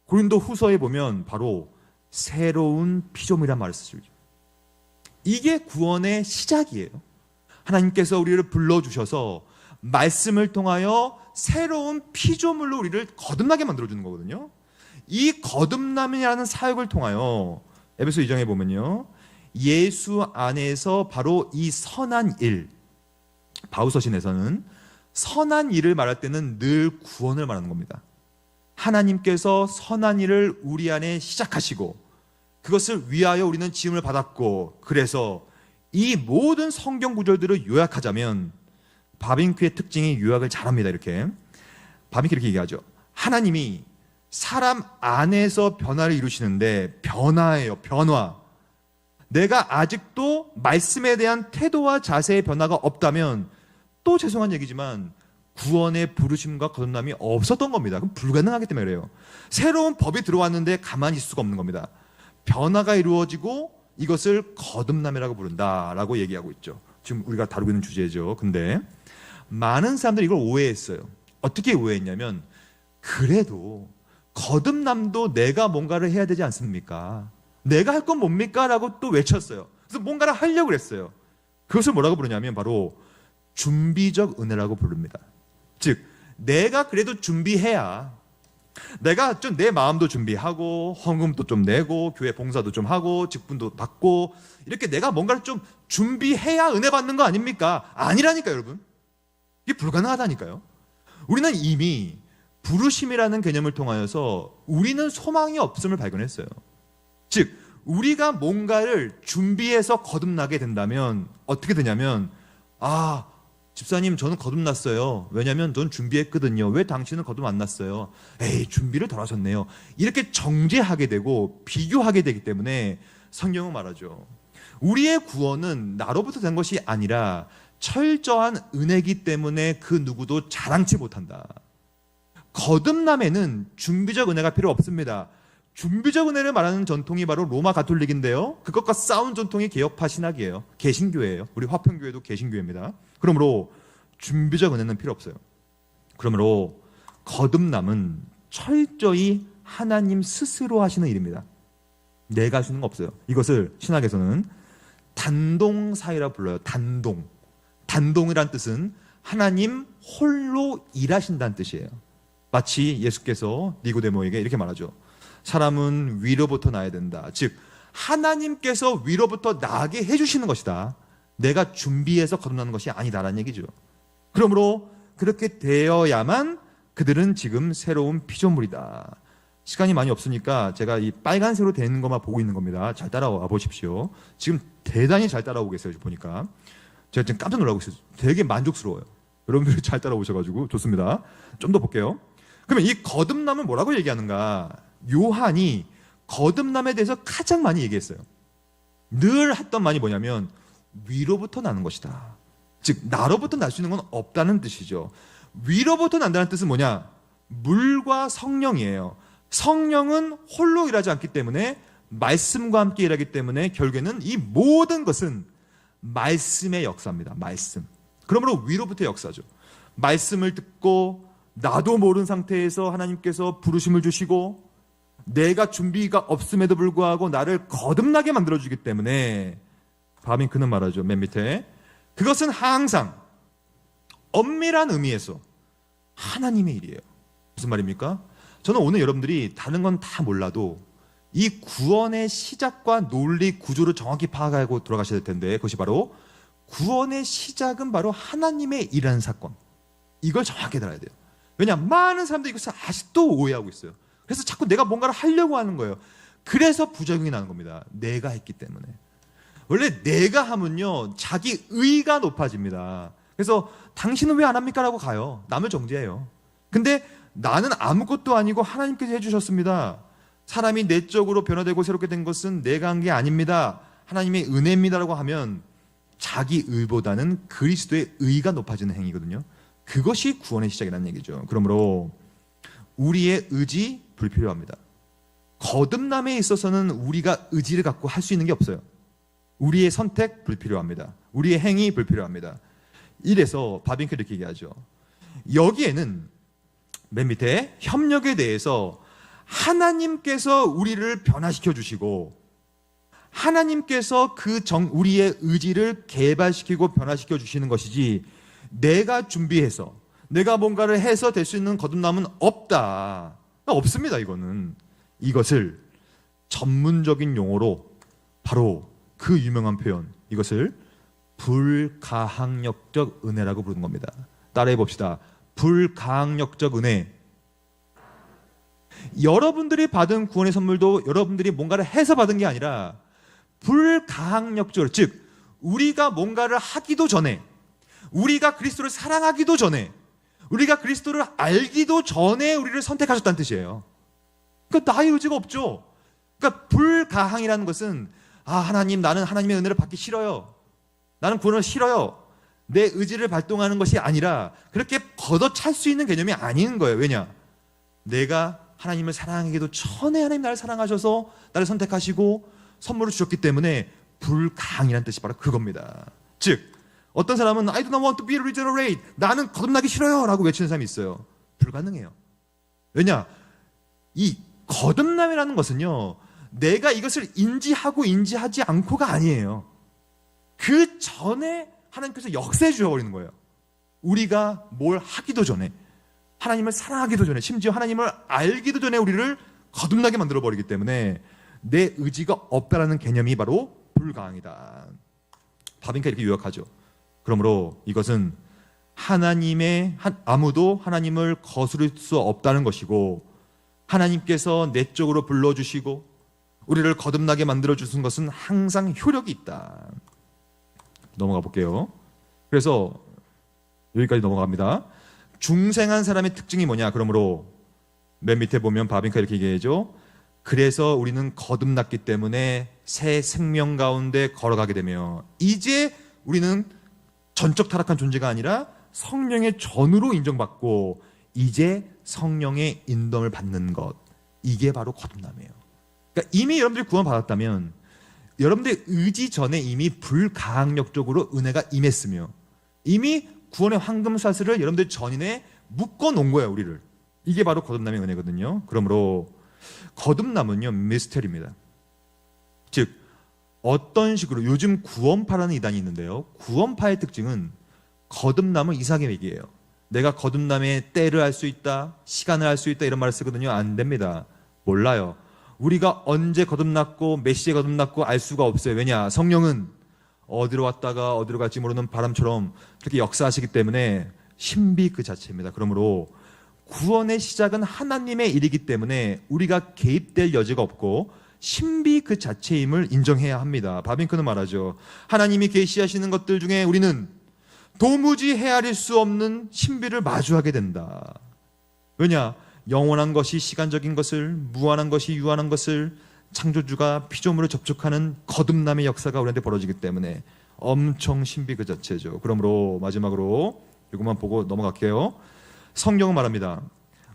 고린도 후서에 보면 바로 새로운 피조물이란 말을 쓰죠. 이게 구원의 시작이에요. 하나님께서 우리를 불러주셔서 말씀을 통하여 새로운 피조물로 우리를 거듭나게 만들어주는 거거든요. 이 거듭남이라는 사역을 통하여 에베소 2장에 보면요, 예수 안에서 바로 이 선한 일, 바우서신에서는 선한 일을 말할 때는 늘 구원을 말하는 겁니다. 하나님께서 선한 일을 우리 안에 시작하시고 그것을 위하여 우리는 지음을 받았고, 그래서 이 모든 성경 구절들을 요약하자면 바빙크의 특징이 요약을 잘합니다. 이렇게 바빙크 이렇게 얘기하죠. 하나님이 사람 안에서 변화를 이루시는데, 변화예요. 변화. 내가 아직도 말씀에 대한 태도와 자세의 변화가 없다면 또 죄송한 얘기지만 구원의 부르심과 거듭남이 없었던 겁니다. 그럼 불가능하기 때문에 그래요. 새로운 법이 들어왔는데 가만히 있을 수가 없는 겁니다. 변화가 이루어지고 이것을 거듭남이라고 부른다라고 얘기하고 있죠. 지금 우리가 다루고 있는 주제죠. 근데 많은 사람들이 이걸 오해했어요. 어떻게 오해했냐면, 그래도 거듭남도 내가 뭔가를 해야 되지 않습니까? 내가 할 건 뭡니까? 라고 또 외쳤어요. 그래서 뭔가를 하려고 그랬어요. 그것을 뭐라고 부르냐면 바로 준비적 은혜라고 부릅니다. 즉 내가 그래도 준비해야, 내가 좀 내 마음도 준비하고 헌금도 좀 내고 교회 봉사도 좀 하고 직분도 받고 이렇게 내가 뭔가를 좀 준비해야 은혜 받는 거 아닙니까? 아니라니까요, 여러분. 이게 불가능하다니까요. 우리는 이미 부르심이라는 개념을 통하여서 우리는 소망이 없음을 발견했어요. 즉 우리가 뭔가를 준비해서 거듭나게 된다면 어떻게 되냐면, 집사님 저는 거듭났어요. 왜냐하면 전 준비했거든요. 왜 당신은 거듭 안 났어요? 에이, 준비를 덜 하셨네요. 이렇게 정죄하게 되고 비교하게 되기 때문에 성경은 말하죠. 우리의 구원은 나로부터 된 것이 아니라 철저한 은혜이기 때문에 그 누구도 자랑치 못한다. 거듭남에는 준비적 은혜가 필요 없습니다. 준비적 은혜를 말하는 전통이 바로 로마 가톨릭인데요, 그것과 싸운 전통이 개혁파 신학이에요. 개신교회예요. 우리 화평교회도 개신교회입니다. 그러므로 준비적 은혜는 필요 없어요. 그러므로 거듭남은 철저히 하나님 스스로 하시는 일입니다. 내가 할 수 있는 거 없어요. 이것을 신학에서는 단동사이라 불러요. 단동이란 뜻은 하나님 홀로 일하신다는 뜻이에요. 마치 예수께서 니고데모에게 이렇게 말하죠. 사람은 위로부터 나야 된다. 즉 하나님께서 위로부터 나게 해주시는 것이다. 내가 준비해서 거듭나는 것이 아니다라는 얘기죠. 그러므로 그렇게 되어야만 그들은 지금 새로운 피조물이다. 시간이 많이 없으니까 제가 이 빨간색으로 되는 것만 보고 있는 겁니다. 잘 따라와 보십시오. 지금 대단히 잘 따라오고 계세요. 보니까 제가 지금 깜짝 놀라고 있어요. 되게 만족스러워요. 여러분들이 잘 따라오셔가지고 좋습니다. 좀 더 볼게요. 그러면 이 거듭남은 뭐라고 얘기하는가? 요한이 거듭남에 대해서 가장 많이 얘기했어요. 늘 했던 말이 뭐냐면 위로부터 나는 것이다. 즉 나로부터 날 수 있는 건 없다는 뜻이죠. 위로부터 난다는 뜻은 뭐냐? 물과 성령이에요. 성령은 홀로 일하지 않기 때문에, 말씀과 함께 일하기 때문에 결국에는 이 모든 것은 말씀의 역사입니다. 말씀. 그러므로 위로부터 역사죠. 말씀을 듣고 나도 모르는 상태에서 하나님께서 부르심을 주시고 내가 준비가 없음에도 불구하고 나를 거듭나게 만들어주기 때문에 바빙크는 말하죠. 맨 밑에 그것은 항상 엄밀한 의미에서 하나님의 일이에요. 무슨 말입니까? 저는 오늘 여러분들이 다른 건 다 몰라도 이 구원의 시작과 논리 구조를 정확히 파악하고 돌아가셔야 될 텐데 그것이 바로 구원의 시작은 바로 하나님의 일하는 사건. 이걸 정확히 알아야 돼요. 왜냐? 많은 사람들이 이것을 아직도 오해하고 있어요. 그래서 자꾸 내가 뭔가를 하려고 하는 거예요. 그래서 부작용이 나는 겁니다. 내가 했기 때문에. 원래 내가 하면요 자기 의가 높아집니다. 그래서 당신은 왜 안 합니까? 라고 가요. 남을 정죄해요. 근데 나는 아무것도 아니고 하나님께서 해주셨습니다. 사람이 내적으로 변화되고 새롭게 된 것은 내가 한 게 아닙니다. 하나님의 은혜입니다라고 하면 자기 의보다는 그리스도의 의가 높아지는 행위거든요. 그것이 구원의 시작이라는 얘기죠. 그러므로 우리의 의지 불필요합니다. 거듭남에 있어서는 우리가 의지를 갖고 할 수 있는 게 없어요. 우리의 선택 불필요합니다. 우리의 행위 불필요합니다. 이래서 바빙크 이렇게 얘기하죠. 여기에는 맨 밑에 협력에 대해서 하나님께서 우리를 변화시켜 주시고 하나님께서 우리의 의지를 개발시키고 변화시켜 주시는 것이지 내가 준비해서 내가 뭔가를 해서 될 수 있는 거듭남은 없다. 없습니다. 이것을 전문적인 용어로 바로 그 유명한 표현 이것을 불가항력적 은혜라고 부르는 겁니다. 따라해 봅시다. 불가항력적 은혜. 여러분들이 받은 구원의 선물도 여러분들이 뭔가를 해서 받은 게 아니라 불가항력적으로, 즉 우리가 뭔가를 하기도 전에, 우리가 그리스도를 사랑하기도 전에, 우리가 그리스도를 알기도 전에 우리를 선택하셨다는 뜻이에요. 그러니까 나의 의지가 없죠. 그러니까 불가항이라는 것은 하나님, 나는 하나님의 은혜를 받기 싫어요. 나는 구원을 싫어요. 내 의지를 발동하는 것이 아니라 그렇게 걷어찰 수 있는 개념이 아닌 거예요. 왜냐? 내가 하나님을 사랑하기도 전에 하나님 나를 사랑하셔서 나를 선택하시고 선물을 주셨기 때문에 불가항이라는 뜻이 바로 그겁니다. 즉 어떤 사람은 I do not want to be regenerate, 나는 거듭나기 싫어요 라고 외치는 사람이 있어요. 불가능해요. 왜냐? 이 거듭남이라는 것은요 내가 이것을 인지하고 인지하지 않고가 아니에요. 그 전에 하나님께서 역사해 주셔버리는 거예요. 우리가 뭘 하기도 전에, 하나님을 사랑하기도 전에, 심지어 하나님을 알기도 전에 우리를 거듭나게 만들어버리기 때문에 내 의지가 없다라는 개념이 바로 불가항이다. 바빙크가 이렇게 요약하죠. 그러므로 이것은 아무도 하나님을 거스를 수 없다는 것이고, 하나님께서 내적으로 불러주시고 우리를 거듭나게 만들어주신 것은 항상 효력이 있다. 넘어가 볼게요. 그래서 여기까지 넘어갑니다. 중생한 사람의 특징이 뭐냐? 그러므로 맨 밑에 보면 바빙크가 이렇게 얘기해죠. 그래서 우리는 거듭났기 때문에 새 생명 가운데 걸어가게 되며 이제 우리는 전적 타락한 존재가 아니라 성령의 전으로 인정받고 이제 성령의 인도를 받는 것, 이게 바로 거듭남이에요. 그러니까 이미 여러분들이 구원받았다면 여러분들의 의지 전에 이미 불가항력적으로 은혜가 임했으며 이미 구원의 황금사슬을 여러분들 전인에 묶어놓은 거예요. 우리를. 이게 바로 거듭남의 은혜거든요. 그러므로 거듭남은요 미스터리입니다. 즉 어떤 식으로, 요즘 구원파라는 이단이 있는데요, 구원파의 특징은 거듭남을 이상하게 얘기해요. 내가 거듭남의 때를 알 수 있다, 시간을 알 수 있다, 이런 말을 쓰거든요. 안 됩니다. 몰라요. 우리가 언제 거듭났고 몇 시에 거듭났고 알 수가 없어요. 왜냐? 성령은 어디로 왔다가 어디로 갈지 모르는 바람처럼 그렇게 역사하시기 때문에 신비 그 자체입니다. 그러므로 구원의 시작은 하나님의 일이기 때문에 우리가 개입될 여지가 없고 신비 그 자체임을 인정해야 합니다. 바빙크는 말하죠. 하나님이 계시하시는 것들 중에 우리는 도무지 헤아릴 수 없는 신비를 마주하게 된다. 왜냐? 영원한 것이 시간적인 것을, 무한한 것이 유한한 것을 창조주가 피조물을 접촉하는 거듭남의 역사가 우리한테 벌어지기 때문에 엄청 신비 그 자체죠. 그러므로 마지막으로 이것만 보고 넘어갈게요. 성경은 말합니다.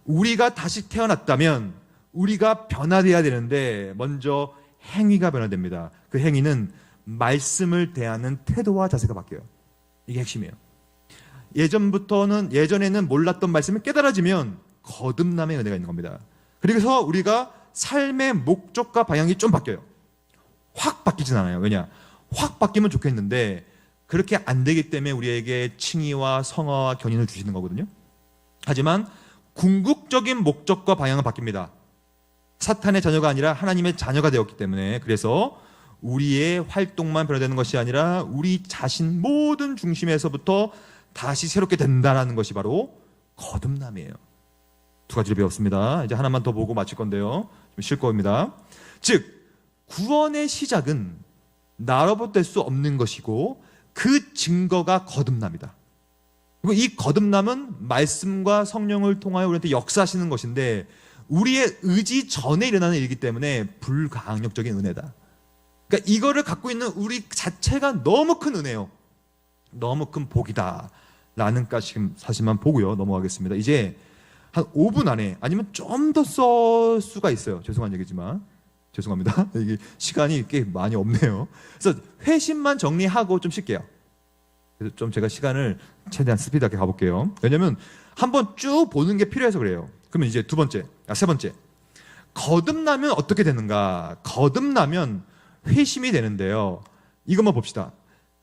우리가 다시 태어났다면 우리가 변화되어야 되는데 먼저 행위가 변화됩니다. 그 행위는 말씀을 대하는 태도와 자세가 바뀌어요. 이게 핵심이에요. 예전에는 몰랐던 말씀을 깨달아지면 거듭남의 은혜가 있는 겁니다. 그래서 우리가 삶의 목적과 방향이 좀 바뀌어요. 확 바뀌진 않아요. 왜냐? 확 바뀌면 좋겠는데 그렇게 안 되기 때문에 우리에게 칭의와 성화와 견인을 주시는 거거든요. 하지만 궁극적인 목적과 방향은 바뀝니다. 사탄의 자녀가 아니라 하나님의 자녀가 되었기 때문에, 그래서 우리의 활동만 변화되는 것이 아니라 우리 자신 모든 중심에서부터 다시 새롭게 된다는 것이 바로 거듭남이에요. 두 가지를 배웠습니다. 이제 하나만 더 보고 마칠 건데요. 좀 쉴 겁니다. 즉, 구원의 시작은 나로부터 될 수 없는 것이고 그 증거가 거듭남이다. 그리고 이 거듭남은 말씀과 성령을 통하여 우리한테 역사하시는 것인데 우리의 의지 전에 일어나는 일이기 때문에 불가항력적인 은혜다. 그러니까 이거를 갖고 있는 우리 자체가 너무 큰 은혜요. 너무 큰 복이다. 라는 사실만 보고요. 넘어가겠습니다. 이제 한 5분 안에 아니면 좀 더 쓸 수가 있어요. 죄송한 얘기지만. 죄송합니다. 이게 시간이 꽤 많이 없네요. 그래서 회심만 정리하고 좀 쉴게요. 그래서 좀 제가 시간을 최대한 스피드하게 가볼게요. 왜냐면 한번 쭉 보는 게 필요해서 그래요. 그러면 이제 세 번째. 거듭나면 어떻게 되는가? 거듭나면 회심이 되는데요. 이것만 봅시다.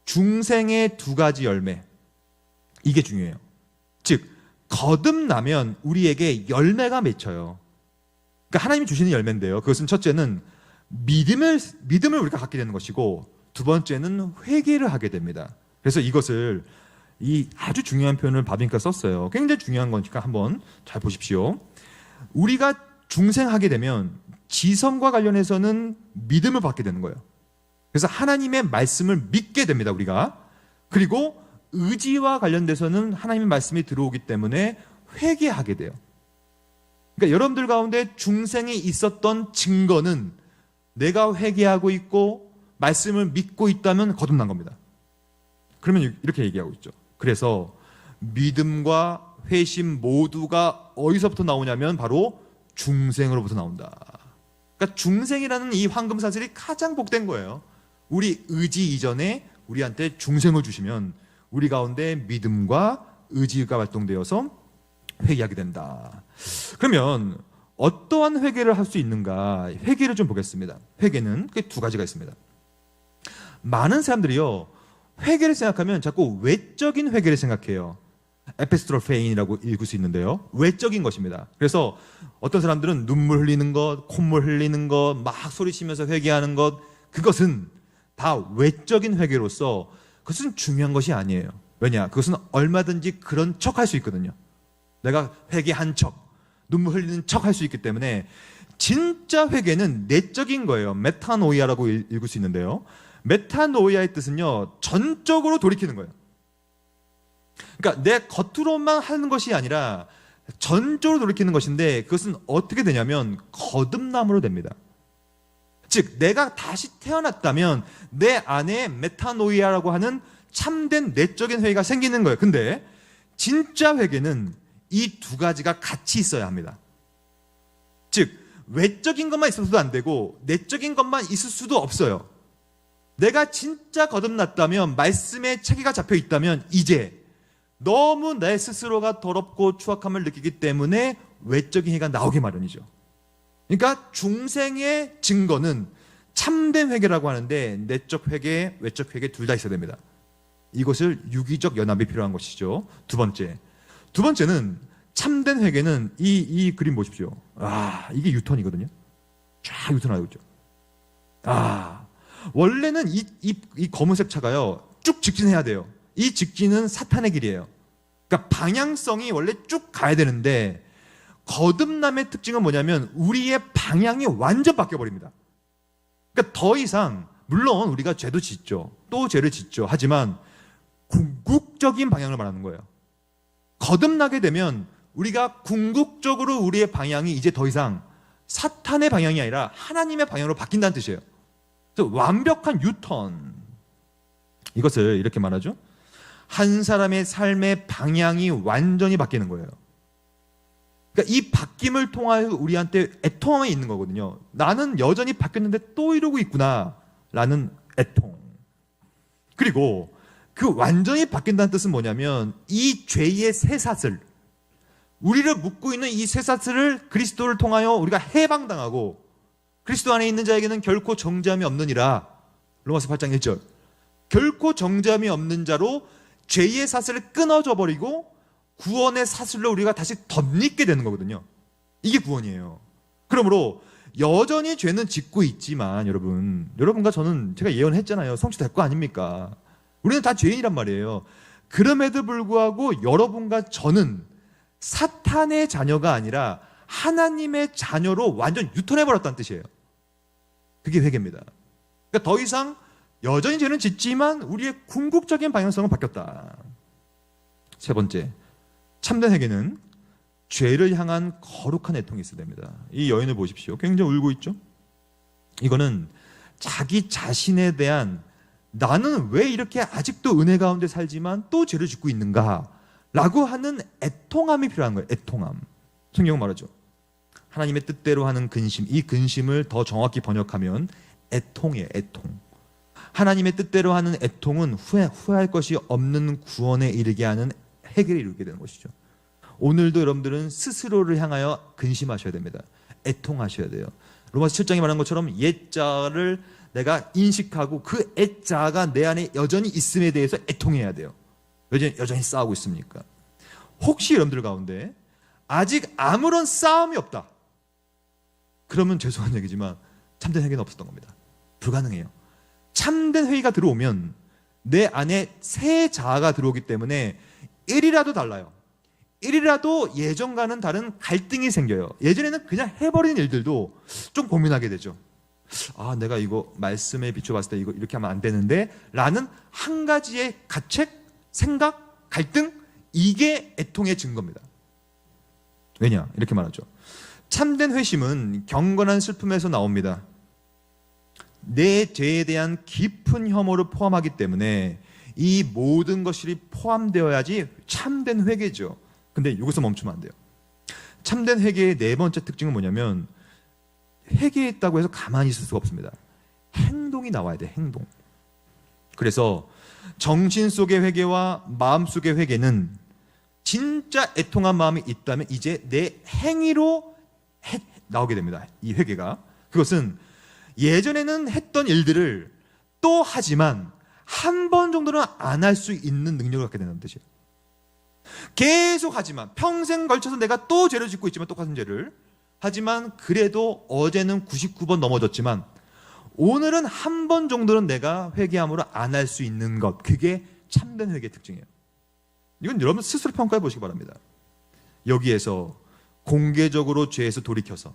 중생의 두 가지 열매. 이게 중요해요. 즉, 거듭나면 우리에게 열매가 맺혀요. 그러니까 하나님이 주시는 열매인데요. 그것은 첫째는 믿음을 우리가 갖게 되는 것이고, 두 번째는 회개를 하게 됩니다. 그래서 이것을 이 아주 중요한 표현을 바빙크가 썼어요. 굉장히 중요한 거니까 한번 잘 보십시오. 우리가 중생하게 되면 지성과 관련해서는 믿음을 받게 되는 거예요. 그래서 하나님의 말씀을 믿게 됩니다, 우리가. 그리고 의지와 관련돼서는 하나님의 말씀이 들어오기 때문에 회개하게 돼요. 그러니까 여러분들 가운데 중생이 있었던 증거는 내가 회개하고 있고 말씀을 믿고 있다면 거듭난 겁니다. 그러면 이렇게 얘기하고 있죠. 그래서 믿음과 회심 모두가 어디서부터 나오냐면 바로 중생으로부터 나온다. 그러니까 중생이라는 이 황금사슬이 가장 복된 거예요. 우리 의지 이전에 우리한테 중생을 주시면 우리 가운데 믿음과 의지가 발동되어서 회개하게 된다. 그러면 어떠한 회개를 할 수 있는가? 회개를 좀 보겠습니다. 회개는 두 가지가 있습니다. 많은 사람들이요, 회개를 생각하면 자꾸 외적인 회개를 생각해요. 에피스트로페인이라고 읽을 수 있는데요. 외적인 것입니다. 그래서 어떤 사람들은 눈물 흘리는 것, 콧물 흘리는 것, 막 소리치면서 회개하는 것, 그것은 다 외적인 회개로서 그것은 중요한 것이 아니에요. 왜냐? 그것은 얼마든지 그런 척 할 수 있거든요. 내가 회개한 척, 눈물 흘리는 척 할 수 있기 때문에 진짜 회개는 내적인 거예요. 메타노이아라고 읽을 수 있는데요. 메타노이아의 뜻은요, 전적으로 돌이키는 거예요. 그러니까 내 겉으로만 하는 것이 아니라 전적으로 돌이키는 것인데 그것은 어떻게 되냐면 거듭남으로 됩니다. 즉, 내가 다시 태어났다면 내 안에 메타노이아라고 하는 참된 내적인 회개가 생기는 거예요. 근데 진짜 회개는 이 두 가지가 같이 있어야 합니다. 즉, 외적인 것만 있어서도 안 되고 내적인 것만 있을 수도 없어요. 내가 진짜 거듭났다면, 말씀에 체계가 잡혀 있다면 이제 너무 내 스스로가 더럽고 추악함을 느끼기 때문에 외적인 회개가 나오기 마련이죠. 그러니까 중생의 증거는 참된 회개라고 하는데 내적 회개, 외적 회개 둘 다 있어야 됩니다. 이것을 유기적 연합이 필요한 것이죠. 두 번째는 참된 회개는 이 그림 보십시오. 이게 유턴이거든요. 쫙 유턴하고 있죠. 원래는 이 검은색 차가요, 쭉 직진해야 돼요. 이 직진은 사탄의 길이에요. 그러니까 방향성이 원래 쭉 가야 되는데 거듭남의 특징은 뭐냐면 우리의 방향이 완전 바뀌어버립니다. 그러니까 더 이상, 물론 우리가 죄도 짓죠. 또 죄를 짓죠. 하지만 궁극적인 방향을 말하는 거예요. 거듭나게 되면 우리가 궁극적으로 우리의 방향이 이제 더 이상 사탄의 방향이 아니라 하나님의 방향으로 바뀐다는 뜻이에요. 그래서 완벽한 유턴. 이것을 이렇게 말하죠. 한 사람의 삶의 방향이 완전히 바뀌는 거예요. 그러니까 이 바뀜을 통하여 우리한테 애통함이 있는 거거든요. 나는 여전히 바뀌었는데 또 이러고 있구나 라는 애통. 그리고 그 완전히 바뀐다는 뜻은 뭐냐면 이 죄의 쇠사슬, 우리를 묶고 있는 이 쇠사슬을 그리스도를 통하여 우리가 해방당하고 그리스도 안에 있는 자에게는 결코 정죄함이 없느니라. 로마서 8장 1절. 결코 정죄함이 없는 자로 죄의 사슬을 끊어져 버리고 구원의 사슬로 우리가 다시 덧입게 되는 거거든요. 이게 구원이에요. 그러므로 여전히 죄는 짓고 있지만 여러분과 저는 제가 예언했잖아요. 성취될 거 아닙니까? 우리는 다 죄인이란 말이에요. 그럼에도 불구하고 여러분과 저는 사탄의 자녀가 아니라 하나님의 자녀로 완전 유턴해버렸다는 뜻이에요. 그게 회개입니다. 그러니까 더 이상 여전히 죄는 짓지만 우리의 궁극적인 방향성은 바뀌었다. 세 번째, 참된 회개는 죄를 향한 거룩한 애통이 있어야 됩니다. 이 여인을 보십시오. 굉장히 울고 있죠. 이거는 자기 자신에 대한 나는 왜 이렇게 아직도 은혜 가운데 살지만 또 죄를 짓고 있는가 라고 하는 애통함이 필요한 거예요. 애통함. 성경은 말하죠. 하나님의 뜻대로 하는 근심, 이 근심을 더 정확히 번역하면 애통이에요. 애통. 하나님의 뜻대로 하는 애통은 후회할 것이 없는 구원에 이르게 하는 해결에 이르게 되는 것이죠. 오늘도 여러분들은 스스로를 향하여 근심하셔야 됩니다. 애통하셔야 돼요. 로마서 7장에 말한 것처럼 옛자를 내가 인식하고 그 옛자가 내 안에 여전히 있음에 대해서 애통해야 돼요. 여전히 싸우고 있습니까? 혹시 여러분들 가운데 아직 아무런 싸움이 없다. 그러면 죄송한 얘기지만 참된 회개는 없었던 겁니다. 불가능해요. 참된 회개가 들어오면 내 안에 새 자아가 들어오기 때문에 1이라도 달라요. 1이라도 예전과는 다른 갈등이 생겨요. 예전에는 그냥 해버린 일들도 좀 고민하게 되죠. 아, 내가 이거 말씀에 비춰봤을 때 이거 이렇게 하면 안 되는데 라는 한 가지의 가책, 생각, 갈등, 이게 애통의 증거입니다. 왜냐? 이렇게 말하죠. 참된 회심은 경건한 슬픔에서 나옵니다. 내 죄에 대한 깊은 혐오를 포함하기 때문에 이 모든 것이 포함되어야지 참된 회개죠. 근데 여기서 멈추면 안 돼요. 참된 회개의 네 번째 특징은 뭐냐면 회개했다고 해서 가만히 있을 수가 없습니다. 행동이 나와야 돼. 행동. 그래서 정신 속의 회개와 마음 속의 회개는 진짜 애통한 마음이 있다면 이제 내 행위로 나오게 됩니다. 이 회개가. 그것은 예전에는 했던 일들을 또 하지만 한 번 정도는 안 할 수 있는 능력을 갖게 되는 뜻이에요. 계속 하지만 평생 걸쳐서 내가 또 죄를 짓고 있지만 똑같은 죄를 하지만 그래도 어제는 99번 넘어졌지만 오늘은 한 번 정도는 내가 회개함으로 안 할 수 있는 것, 그게 참된 회개의 특징이에요. 이건 여러분 스스로 평가해 보시기 바랍니다. 여기에서 공개적으로 죄에서 돌이켜서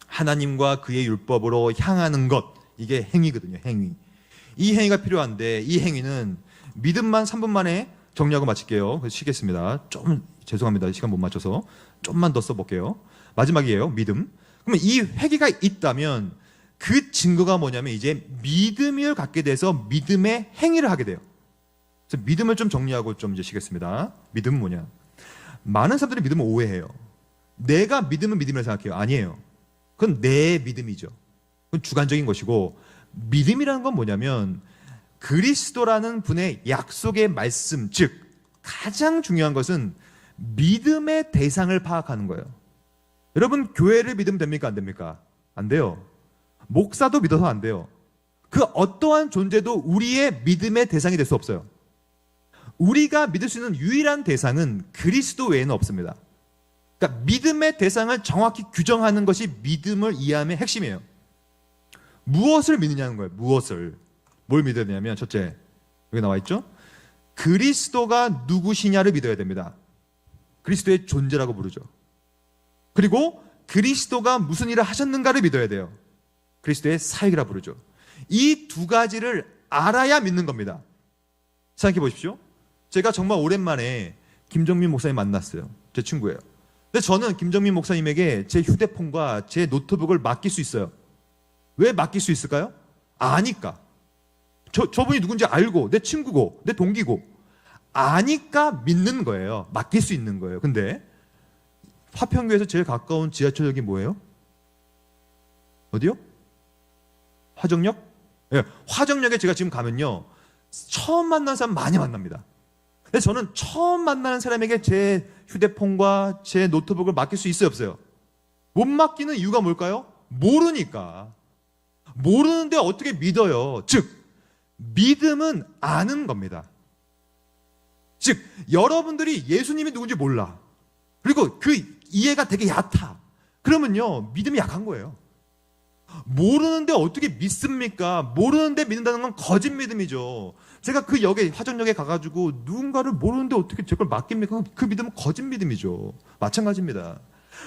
하나님과 그의 율법으로 향하는 것, 이게 행위거든요. 행위. 이 행위가 필요한데 이 행위는 믿음만 3분 만에 정리하고 마칠게요. 그래서 쉬겠습니다. 좀 죄송합니다. 시간 못 맞춰서 좀만 더 써볼게요. 마지막이에요. 믿음. 그러면 이 회개가 있다면 그 증거가 뭐냐면 이제 믿음을 갖게 돼서 믿음의 행위를 하게 돼요. 그래서 믿음을 좀 정리하고 좀 이제 쉬겠습니다. 믿음은 뭐냐? 많은 사람들이 믿음을 오해해요. 내가 믿음은 믿음이라고 생각해요. 아니에요. 그건 내 믿음이죠. 그건 주관적인 것이고 믿음이라는 건 뭐냐면 그리스도라는 분의 약속의 말씀, 즉 가장 중요한 것은 믿음의 대상을 파악하는 거예요. 여러분 교회를 믿으면 됩니까? 안 됩니까? 안 돼요. 목사도 믿어서 안 돼요. 그 어떠한 존재도 우리의 믿음의 대상이 될 수 없어요. 우리가 믿을 수 있는 유일한 대상은 그리스도 외에는 없습니다. 그러니까 믿음의 대상을 정확히 규정하는 것이 믿음을 이해함의 핵심이에요. 무엇을 믿느냐는 거예요. 무엇을. 뭘 믿어야 되냐면 첫째, 여기 나와 있죠? 그리스도가 누구시냐를 믿어야 됩니다. 그리스도의 존재라고 부르죠. 그리고 그리스도가 무슨 일을 하셨는가를 믿어야 돼요. 그리스도의 사역이라 부르죠. 이 두 가지를 알아야 믿는 겁니다. 생각해 보십시오. 제가 정말 오랜만에 김정민 목사님 만났어요. 제 친구예요. 근데 저는 김정민 목사님에게 제 휴대폰과 제 노트북을 맡길 수 있어요. 왜 맡길 수 있을까요? 아니까. 저분이 누군지 알고 내 친구고 내 동기고 아니까 믿는 거예요. 맡길 수 있는 거예요. 근데 화평교에서 제일 가까운 지하철역이 뭐예요? 어디요? 화정역? 예, 화정역에 제가 지금 가면요 처음 만나는 사람 많이 만납니다. 근데 저는 처음 만나는 사람에게 제 휴대폰과 제 노트북을 맡길 수 있어요, 없어요? 못 맡기는 이유가 뭘까요? 모르니까. 모르는데 어떻게 믿어요? 즉, 믿음은 아는 겁니다. 즉, 여러분들이 예수님이 누군지 몰라. 그리고 그 이해가 되게 얕아. 그러면요, 믿음이 약한 거예요. 모르는데 어떻게 믿습니까? 모르는데 믿는다는 건 거짓 믿음이죠. 제가 그 역에, 화전역에 가가지고 누군가를 모르는데 어떻게 제 걸 맡깁니까? 그 믿음은 거짓 믿음이죠. 마찬가지입니다.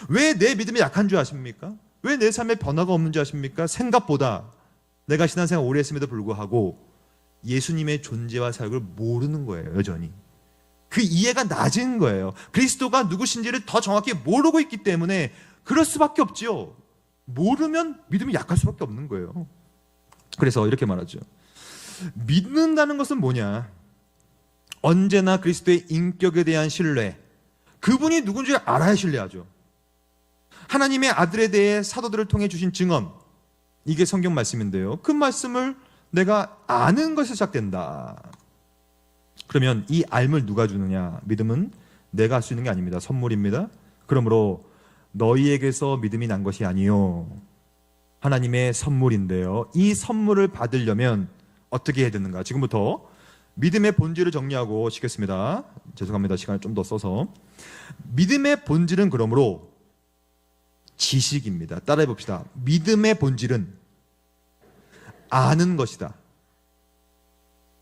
왜 내 믿음이 약한 줄 아십니까? 왜 내 삶에 변화가 없는지 아십니까? 생각보다 내가 신앙생활 오래 했음에도 불구하고 예수님의 존재와 사역을 모르는 거예요, 여전히. 그 이해가 낮은 거예요. 그리스도가 누구신지를 더 정확히 모르고 있기 때문에 그럴 수밖에 없지요. 모르면 믿음이 약할 수밖에 없는 거예요. 그래서 이렇게 말하죠. 믿는다는 것은 뭐냐? 언제나 그리스도의 인격에 대한 신뢰, 그분이 누군지 알아야 신뢰하죠. 하나님의 아들에 대해 사도들을 통해 주신 증언, 이게 성경 말씀인데요. 그 말씀을 내가 아는 것에서 시작된다. 그러면 이 알을 누가 주느냐? 믿음은 내가 할 수 있는 게 아닙니다. 선물입니다. 그러므로 너희에게서 믿음이 난 것이 아니요, 하나님의 선물인데요. 이 선물을 받으려면 어떻게 해야 되는가? 지금부터 믿음의 본질을 정리하고 시겠습니다. 죄송합니다. 시간을 좀 더 써서. 믿음의 본질은 그러므로 지식입니다. 따라해 봅시다. 믿음의 본질은 아는 것이다.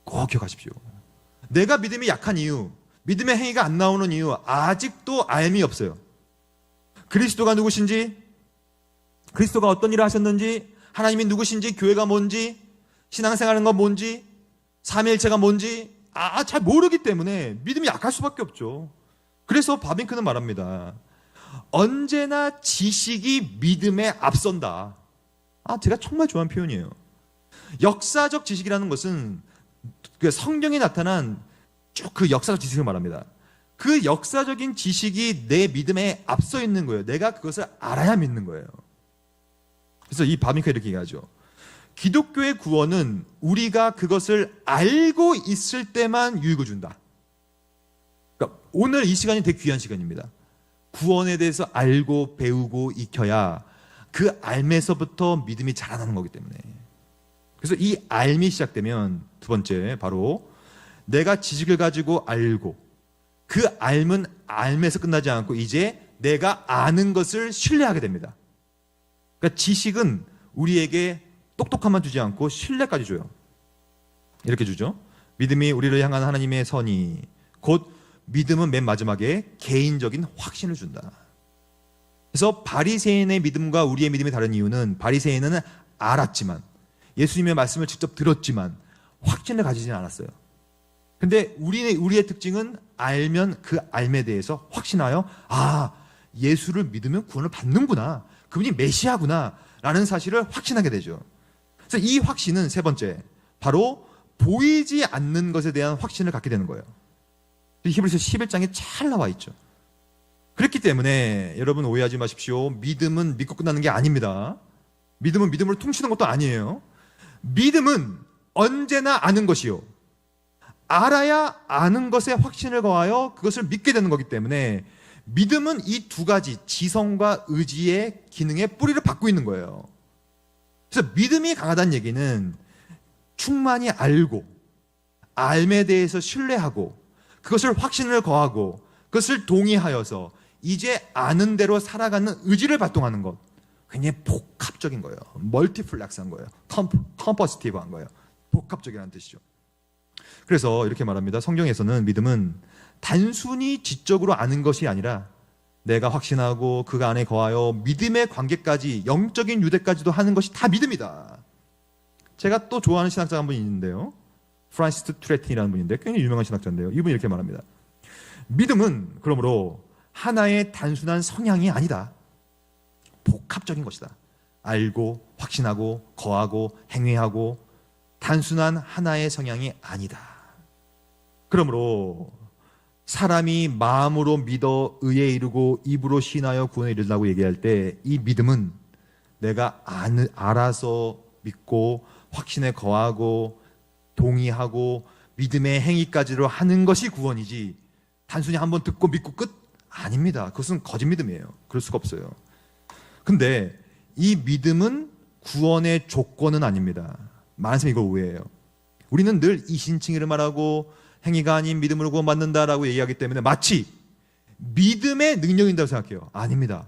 꼭 기억하십시오. 내가 믿음이 약한 이유, 믿음의 행위가 안 나오는 이유, 아직도 알미 없어요. 그리스도가 누구신지, 그리스도가 어떤 일을 하셨는지, 하나님이 누구신지, 교회가 뭔지, 신앙생활은 건 뭔지, 삼위일체가 뭔지 잘 모르기 때문에 믿음이 약할 수밖에 없죠. 그래서 바빙크는 말합니다. 언제나 지식이 믿음에 앞선다. 제가 정말 좋아하는 표현이에요. 역사적 지식이라는 것은 그 성경에 나타난 쭉 그 역사적 지식을 말합니다. 그 역사적인 지식이 내 믿음에 앞서 있는 거예요. 내가 그것을 알아야 믿는 거예요. 그래서 이 바빙크가 이렇게 얘기하죠. 기독교의 구원은 우리가 그것을 알고 있을 때만 유익을 준다. 그러니까 오늘 이 시간이 되게 귀한 시간입니다. 구원에 대해서 알고 배우고 익혀야 그 알매서부터 믿음이 자라나는 거기 때문에. 그래서 이 알미 시작되면 두 번째, 바로 내가 지식을 가지고 알고, 그 알은 알매서 끝나지 않고 이제 내가 아는 것을 신뢰하게 됩니다. 그러니까 지식은 우리에게 똑똑함만 주지 않고 신뢰까지 줘요. 이렇게 주죠. 믿음이 우리를 향한 하나님의 선이, 곧 믿음은 맨 마지막에 개인적인 확신을 준다. 그래서 바리새인의 믿음과 우리의 믿음이 다른 이유는, 바리새인은 알았지만, 예수님의 말씀을 직접 들었지만 확신을 가지지는 않았어요. 근데 우리의 특징은 알면 그 알에 대해서 확신하여 예수를 믿으면 구원을 받는구나, 그분이 메시아구나 라는 사실을 확신하게 되죠. 그래서 이 확신은 세 번째, 바로 보이지 않는 것에 대한 확신을 갖게 되는 거예요. 히브리서 11장에 잘 나와 있죠. 그렇기 때문에 여러분 오해하지 마십시오. 믿음은 믿고 끝나는 게 아닙니다. 믿음은 믿음으로 퉁치는 것도 아니에요. 믿음은 언제나 아는 것이요, 알아야 아는 것에 확신을 거하여 그것을 믿게 되는 거기 때문에 믿음은 이 두 가지 지성과 의지의 기능의 뿌리를 받고 있는 거예요. 그래서 믿음이 강하다는 얘기는 충만히 알고, 알에 대해서 신뢰하고, 그것을 확신을 거하고, 그것을 동의하여서 이제 아는 대로 살아가는 의지를 발동하는 것. 굉장히 복합적인 거예요. 멀티플렉스한 거예요. 컴퍼스티브한 거예요. 복합적이라는 뜻이죠. 그래서 이렇게 말합니다. 성경에서는 믿음은 단순히 지적으로 아는 것이 아니라 내가 확신하고 그가 안에 거하여 믿음의 관계까지, 영적인 유대까지도 하는 것이 다 믿음이다. 제가 또 좋아하는 신학자 한 분이 있는데요. 프란시스 트레틴이라는 분인데 굉장히 유명한 신학자인데요. 이분이 이렇게 말합니다. 믿음은 그러므로 하나의 단순한 성향이 아니다. 복합적인 것이다. 알고, 확신하고, 거하고, 행위하고, 단순한 하나의 성향이 아니다. 그러므로 사람이 마음으로 믿어 의에 이르고 입으로 신하여 구원에 이르다고 얘기할 때 이 믿음은 내가 알아서 믿고 확신에 거하고 동의하고 믿음의 행위까지로 하는 것이 구원이지 단순히 한번 듣고 믿고 끝? 아닙니다. 그것은 거짓 믿음이에요. 그럴 수가 없어요. 근데 이 믿음은 구원의 조건은 아닙니다. 많은 사람이 이걸 오해해요. 우리는 늘 이신칭의를 말하고 행위가 아닌 믿음으로 구원받는다라고 얘기하기 때문에 마치 믿음의 능력이 있다고 생각해요. 아닙니다.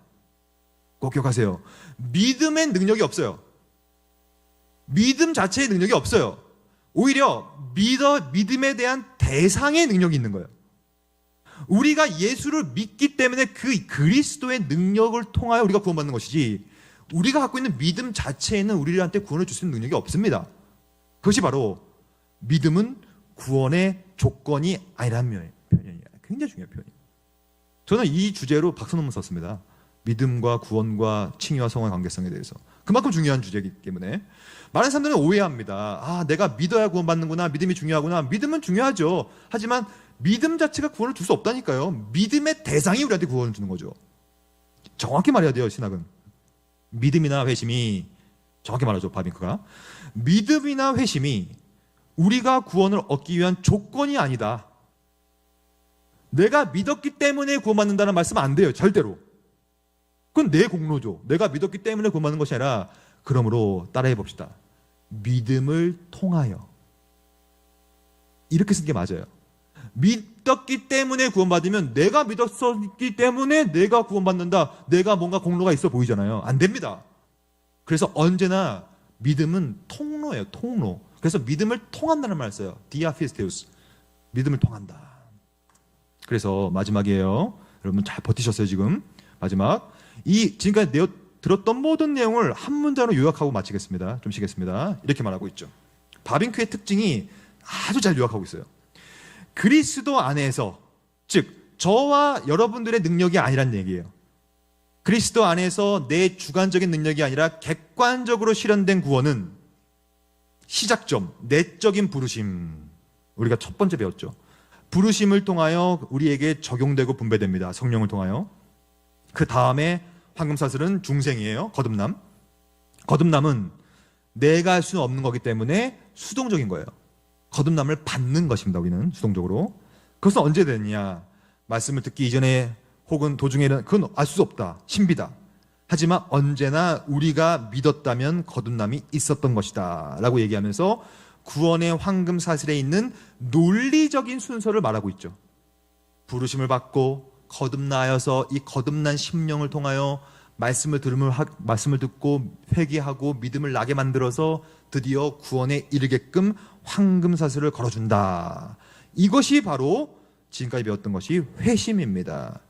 꼭 기억하세요. 믿음의 능력이 없어요. 믿음 자체의 능력이 없어요. 오히려 믿음에 대한 대상의 능력이 있는 거예요. 우리가 예수를 믿기 때문에 그 그리스도의 능력을 통하여 우리가 구원받는 것이지, 우리가 갖고 있는 믿음 자체에는 우리한테 구원을 줄 수 있는 능력이 없습니다. 그것이 바로 믿음은 구원의 조건이 아니라는 표현이에요. 굉장히 중요한 표현이에요. 저는 이 주제로 박사 논문 썼습니다. 믿음과 구원과 칭의와 성화의 관계성에 대해서. 그만큼 중요한 주제이기 때문에 많은 사람들은 오해합니다. 내가 믿어야 구원받는구나, 믿음이 중요하구나. 믿음은 중요하죠. 하지만 믿음 자체가 구원을 줄 수 없다니까요. 믿음의 대상이 우리한테 구원을 주는 거죠. 정확히 말해야 돼요. 신학은 믿음이나 회심이, 정확히 말하죠, 바빙크가, 믿음이나 회심이 우리가 구원을 얻기 위한 조건이 아니다. 내가 믿었기 때문에 구원받는다는 말씀은 안 돼요. 절대로. 그건 내 공로죠. 내가 믿었기 때문에 구원받는 것이 아니라, 그러므로 따라해 봅시다. 믿음을 통하여. 이렇게 쓰는 게 맞아요. 믿었기 때문에 구원받으면 내가 믿었기 때문에 내가 구원받는다, 내가 뭔가 공로가 있어 보이잖아요. 안 됩니다. 그래서 언제나 믿음은 통로예요. 통로. 그래서 믿음을 통한다는 말을 써요. 디아피스테우스. 믿음을 통한다. 그래서 마지막이에요. 여러분 잘 버티셨어요 지금. 마지막. 지금까지 들었던 모든 내용을 한 문장으로 요약하고 마치겠습니다. 좀 쉬겠습니다. 이렇게 말하고 있죠. 바빙크의 특징이 아주 잘 요약하고 있어요. 그리스도 안에서, 즉 저와 여러분들의 능력이 아니란 얘기예요. 그리스도 안에서 내 주관적인 능력이 아니라 객관적으로 실현된 구원은 시작점, 내적인 부르심. 우리가 첫 번째 배웠죠. 부르심을 통하여 우리에게 적용되고 분배됩니다. 성령을 통하여. 그 다음에 황금사슬은 중생이에요. 거듭남. 거듭남은 내가 할 수는 없는 거기 때문에 수동적인 거예요. 거듭남을 받는 것입니다. 우리는 수동적으로. 그것은 언제 되느냐? 말씀을 듣기 이전에 혹은 도중에는 그건 알 수 없다. 신비다. 하지만 언제나 우리가 믿었다면 거듭남이 있었던 것이다 라고 얘기하면서 구원의 황금사슬에 있는 논리적인 순서를 말하고 있죠. 부르심을 받고 거듭나여서 이 거듭난 심령을 통하여 말씀을 듣고 회개하고 믿음을 나게 만들어서 드디어 구원에 이르게끔 황금사슬을 걸어준다. 이것이 바로 지금까지 배웠던 것이 회심입니다.